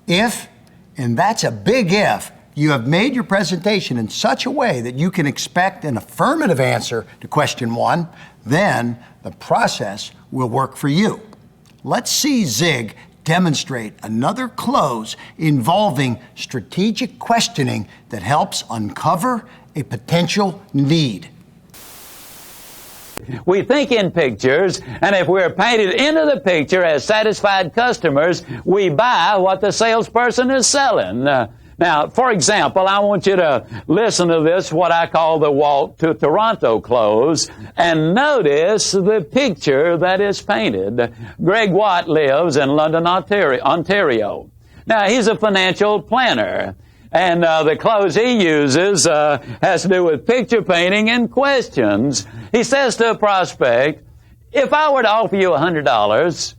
If, and that's a big if, you have made your presentation in such a way that you can expect an affirmative answer to question 1, then the process will work for you. Let's see Zig demonstrate another close involving strategic questioning that helps uncover a potential need. We think in pictures, and if we're painted into the picture as satisfied customers, we buy what the salesperson is selling. Now, for example, I want you to listen to this, what I call the Walk to Toronto close, and notice the picture that is painted. Greg Watt lives in London, Ontario. Now, he's a financial planner, and the close he uses has to do with picture painting and questions. He says to a prospect, if I were to offer you $100,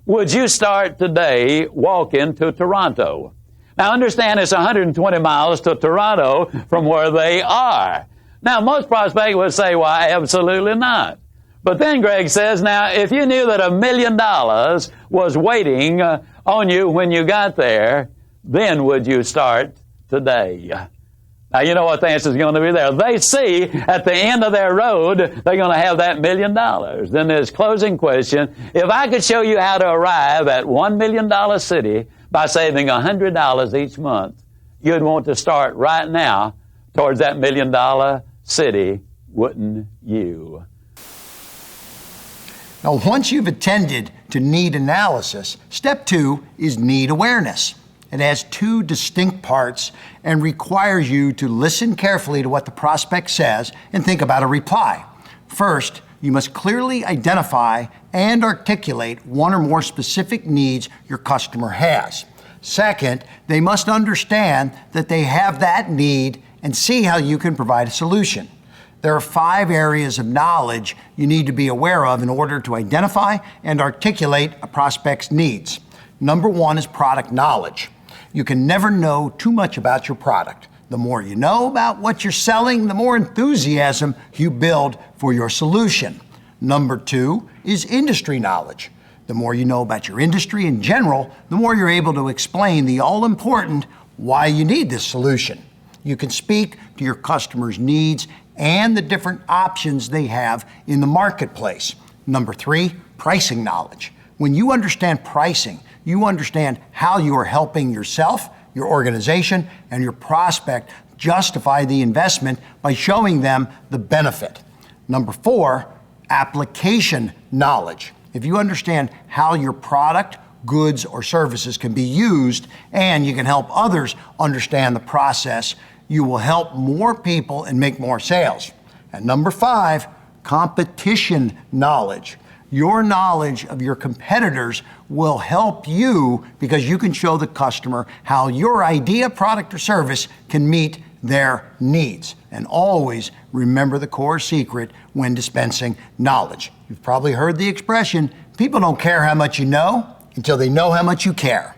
would you start today walking to Toronto? Now, understand it's 120 miles to Toronto from where they are. Now, most prospects would say, why, absolutely not. But then Greg says, now, if you knew that $1 million was waiting on you when you got there, then would you start today? Now, you know what the answer is going to be there. They see at the end of their road, they're going to have that $1 million. Then there's closing question. If I could show you how to arrive at $1 million city by saving $100 each month, you'd want to start right now towards that $1 million city, wouldn't you? Now, once you've attended to need analysis, step 2 is need awareness. It has 2 distinct parts and requires you to listen carefully to what the prospect says and think about a reply. First, you must clearly identify and articulate one or more specific needs your customer has. Second, they must understand that they have that need and see how you can provide a solution. There are 5 areas of knowledge you need to be aware of in order to identify and articulate a prospect's needs. Number 1 is product knowledge. You can never know too much about your product. The more you know about what you're selling, the more enthusiasm you build for your solution. Number 2 is industry knowledge. The more you know about your industry in general, the more you're able to explain the all-important why you need this solution. You can speak to your customers' needs and the different options they have in the marketplace. Number 3, pricing knowledge. When you understand pricing, you understand how you are helping yourself, your organization, and your prospect justify the investment by showing them the benefit. Number 4, application knowledge. If you understand how your product, goods, or services can be used, and you can help others understand the process, you will help more people and make more sales. And number 5, competition knowledge. Your knowledge of your competitors will help you because you can show the customer how your idea, product, or service can meet their needs. And always remember the core secret when dispensing knowledge. You've probably heard the expression, people don't care how much you know until they know how much you care.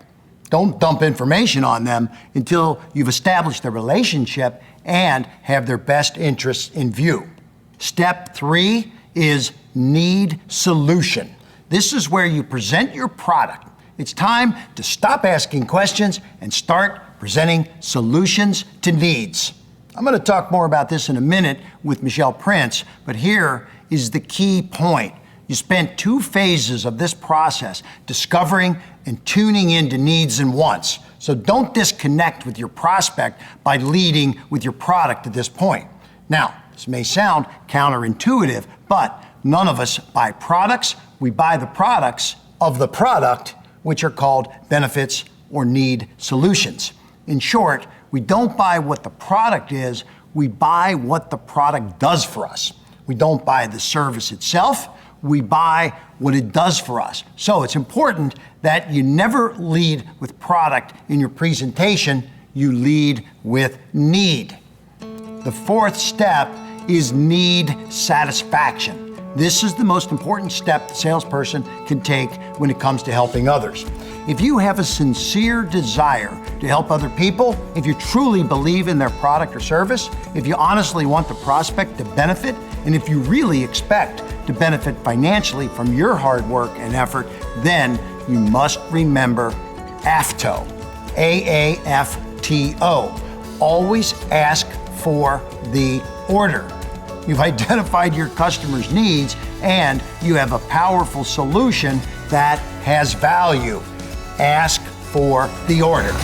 Don't dump information on them until you've established a relationship and have their best interests in view. Step 3 is need solution. This is where you present your product. It's time to stop asking questions and start presenting solutions to needs. I'm going to talk more about this in a minute with Michelle Prince, but here is the key point. You spent 2 phases of this process discovering and tuning into needs and wants. So don't disconnect with your prospect by leading with your product at this point. Now, this may sound counterintuitive, but none of us buy products. We buy the products of the product, which are called benefits or need solutions. In short, we don't buy what the product is, we buy what the product does for us. We don't buy the service itself, we buy what it does for us. So it's important that you never lead with product in your presentation, you lead with need. The 4th step is need satisfaction. This is the most important step the salesperson can take when it comes to helping others. If you have a sincere desire to help other people, if you truly believe in their product or service, if you honestly want the prospect to benefit, and if you really expect to benefit financially from your hard work and effort, then you must remember AAFTO, A-A-F-T-O. Always ask for the order. You've identified your customer's needs and you have a powerful solution that has value. Ask for the order.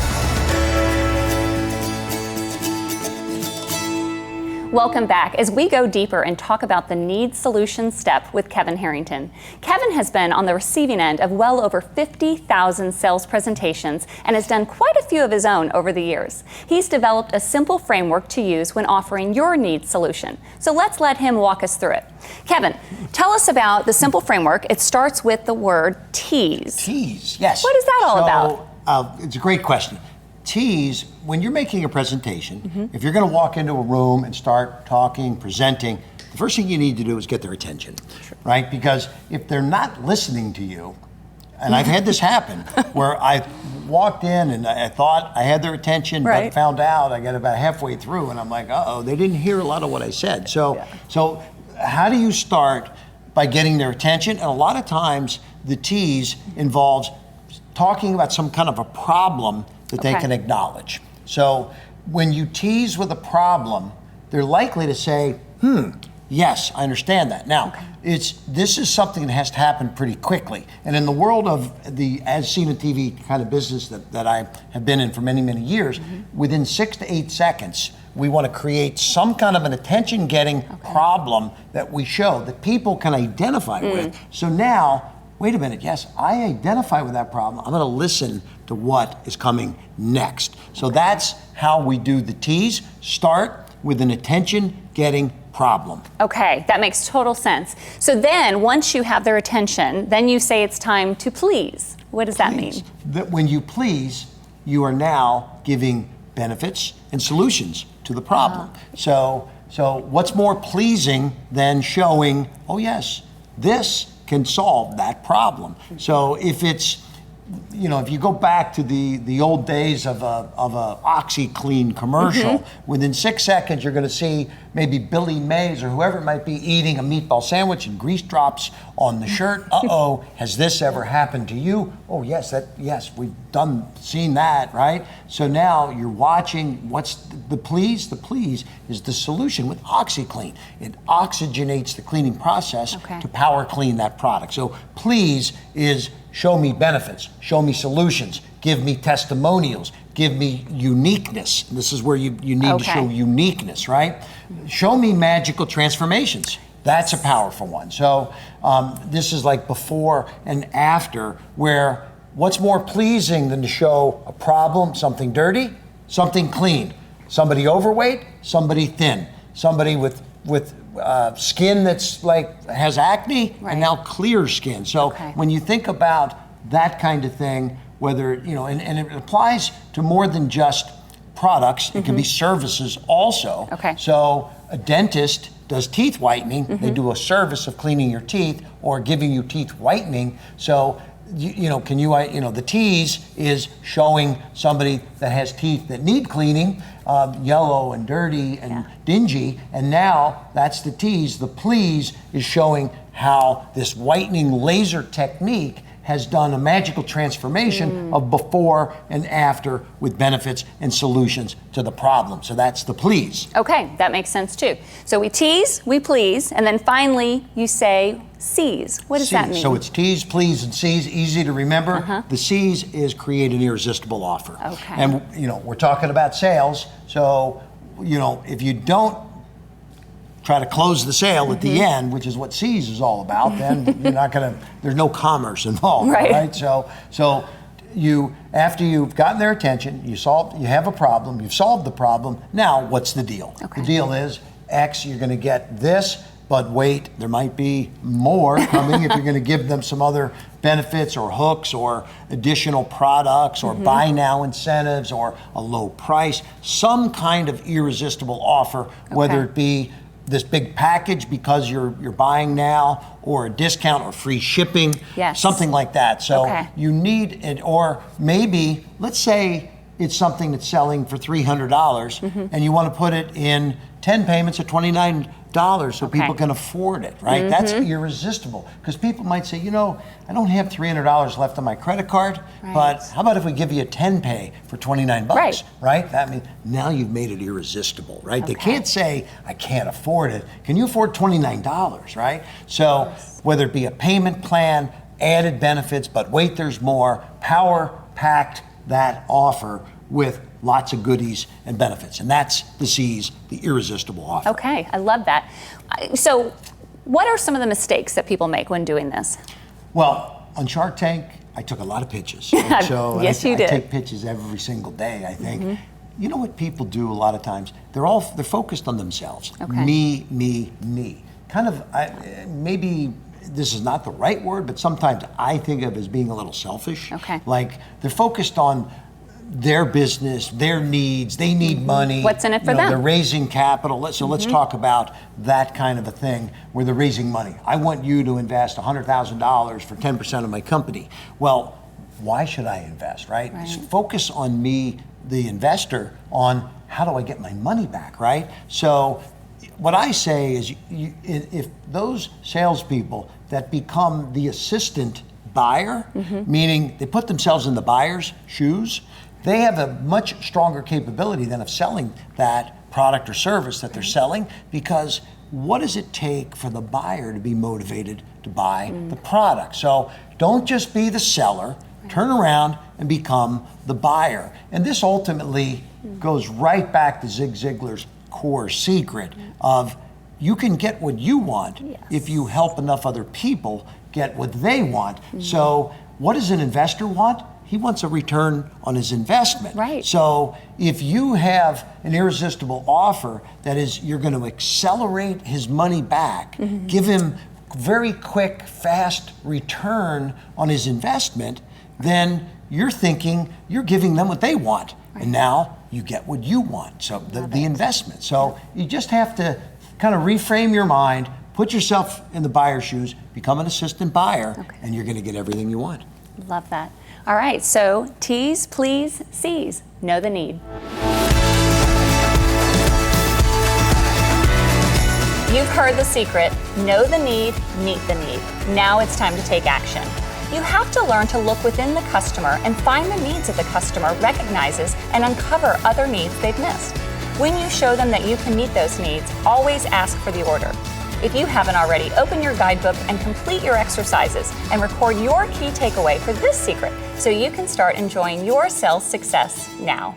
Welcome back as we go deeper and talk about the need solution step with Kevin Harrington. Kevin has been on the receiving end of well over 50,000 sales presentations and has done quite a few of his own over the years. He's developed a simple framework to use when offering your need solution. So let's let him walk us through it. Kevin, tell us about the simple framework. It starts with the word tease. Tease, yes. What is that all about? It's a great question. Tease, when you're making a presentation, if you're going to walk into a room and start talking, presenting, the first thing you need to do is get their attention, right? Because if they're not listening to you, and I've had this happen, where I walked in and I thought I had their attention, but found out I got about halfway through and I'm like, uh-oh, they didn't hear a lot of what I said. So how do you start by getting their attention? And a lot of times the tease involves talking about some kind of a problem that they can acknowledge. So when you tease with a problem, they're likely to say, yes, I understand that. Now, this is something that has to happen pretty quickly. And in the world of the as seen on TV kind of business that I have been in for many, many years, within 6 to 8 seconds, we want to create some kind of an attention-getting problem that we show that people can identify with. So now, wait a minute, yes, I identify with that problem. I'm going to listen to what is coming next. So that's how we do the tease. Start with an attention-getting problem. Okay, that makes total sense. So then, once you have their attention, then you say it's time to please. What does that mean? That when you please, you are now giving benefits and solutions to the problem. So what's more pleasing than showing, oh yes, this can solve that problem. So if it's if you go back to the old days of a OxyClean commercial, within 6 seconds you're going to see maybe Billy Mays or whoever it might be eating a meatball sandwich and grease drops on the shirt. Uh-oh, has this ever happened to you? Oh yes, we've seen that, right? So now you're watching what's the please? The please is the solution with OxyClean. It oxygenates the cleaning process to power clean that product. So please is show me benefits, show me solutions, give me testimonials, give me uniqueness. This is where you need to show uniqueness, right? Show me magical transformations. That's a powerful one. So this is like before and after, where what's more pleasing than to show a problem, something dirty, something clean, somebody overweight, somebody thin, somebody with skin that's like has acne and now clear skin. So when you think about that kind of thing, whether, and it applies to more than just products, it can be services also. So a dentist does teeth whitening, they do a service of cleaning your teeth or giving you teeth whitening. So the tease is showing somebody that has teeth that need cleaning, yellow and dirty and dingy, and now that's the tease. The please is showing how this whitening laser technique has done a magical transformation of before and after with benefits and solutions to the problem. So that's the please. Okay, that makes sense too. So we tease, we please, and then finally you say seize. What does that mean? So it's tease, please, and seize, easy to remember. The seize is create an irresistible offer. And we're talking about sales, so if you don't try to close the sale at the end, which is what seize is all about, then you're not there's no commerce involved, right? So after you've gotten their attention, you have a problem, you've solved the problem, now what's the deal? The deal is X, you're going to get this, but wait, there might be more coming if you're going to give them some other benefits or hooks or additional products or buy now incentives or a low price, some kind of irresistible offer, whether it be this big package because you're buying now, or a discount or free shipping, something like that. So you need it, or maybe, let's say it's something that's selling for $300 and you want to put it in 10 payments at $29 so people can afford it, right? That's irresistible, because people might say, I don't have $300 left on my credit card, but how about if we give you a 10 pay for $29, right? That means now you've made it irresistible, right? They can't say, I can't afford it. Can you afford $29, right? So whether it be a payment plan, added benefits, but wait, there's more, power-packed that offer with lots of goodies and benefits. And that's the C's, the irresistible offer. Okay, I love that. So what are some of the mistakes that people make when doing this? Well, on Shark Tank, I took a lot of pitches. So yes, you did. I take pitches every single day, I think. You know what people do a lot of times? They're focused on themselves. Me, me, me. Kind of, maybe this is not the right word, but sometimes I think of it as being a little selfish. Like they're focused on their business, their needs, they need money. What's in it for them? They're raising capital. So let's talk about that kind of a thing where they're raising money. I want you to invest $100,000 for 10% of my company. Well, why should I invest, right? Focus on me, the investor, on how do I get my money back, right? So what I say is if those salespeople that become the assistant buyer, meaning they put themselves in the buyer's shoes, they have a much stronger capability than of selling that product or service that they're selling, because what does it take for the buyer to be motivated to buy the product? So don't just be the seller, turn around and become the buyer. And this ultimately goes right back to Zig Ziglar's core secret of you can get what you want if you help enough other people get what they want. So what does an investor want? He wants a return on his investment. So if you have an irresistible offer that is, you're going to accelerate his money back, give him very quick, fast return on his investment, then you're thinking you're giving them what they want. And now you get what you want, so the investment. So you just have to kind of reframe your mind, put yourself in the buyer's shoes, become an assistant buyer, and you're going to get everything you want. Love that. All right, so T's, please, C's. Know the need. You've heard the secret. Know the need, meet the need. Now it's time to take action. You have to learn to look within the customer and find the needs that the customer recognizes and uncover other needs they've missed. When you show them that you can meet those needs, always ask for the order. If you haven't already, open your guidebook and complete your exercises and record your key takeaway for this secret so you can start enjoying your sales success now.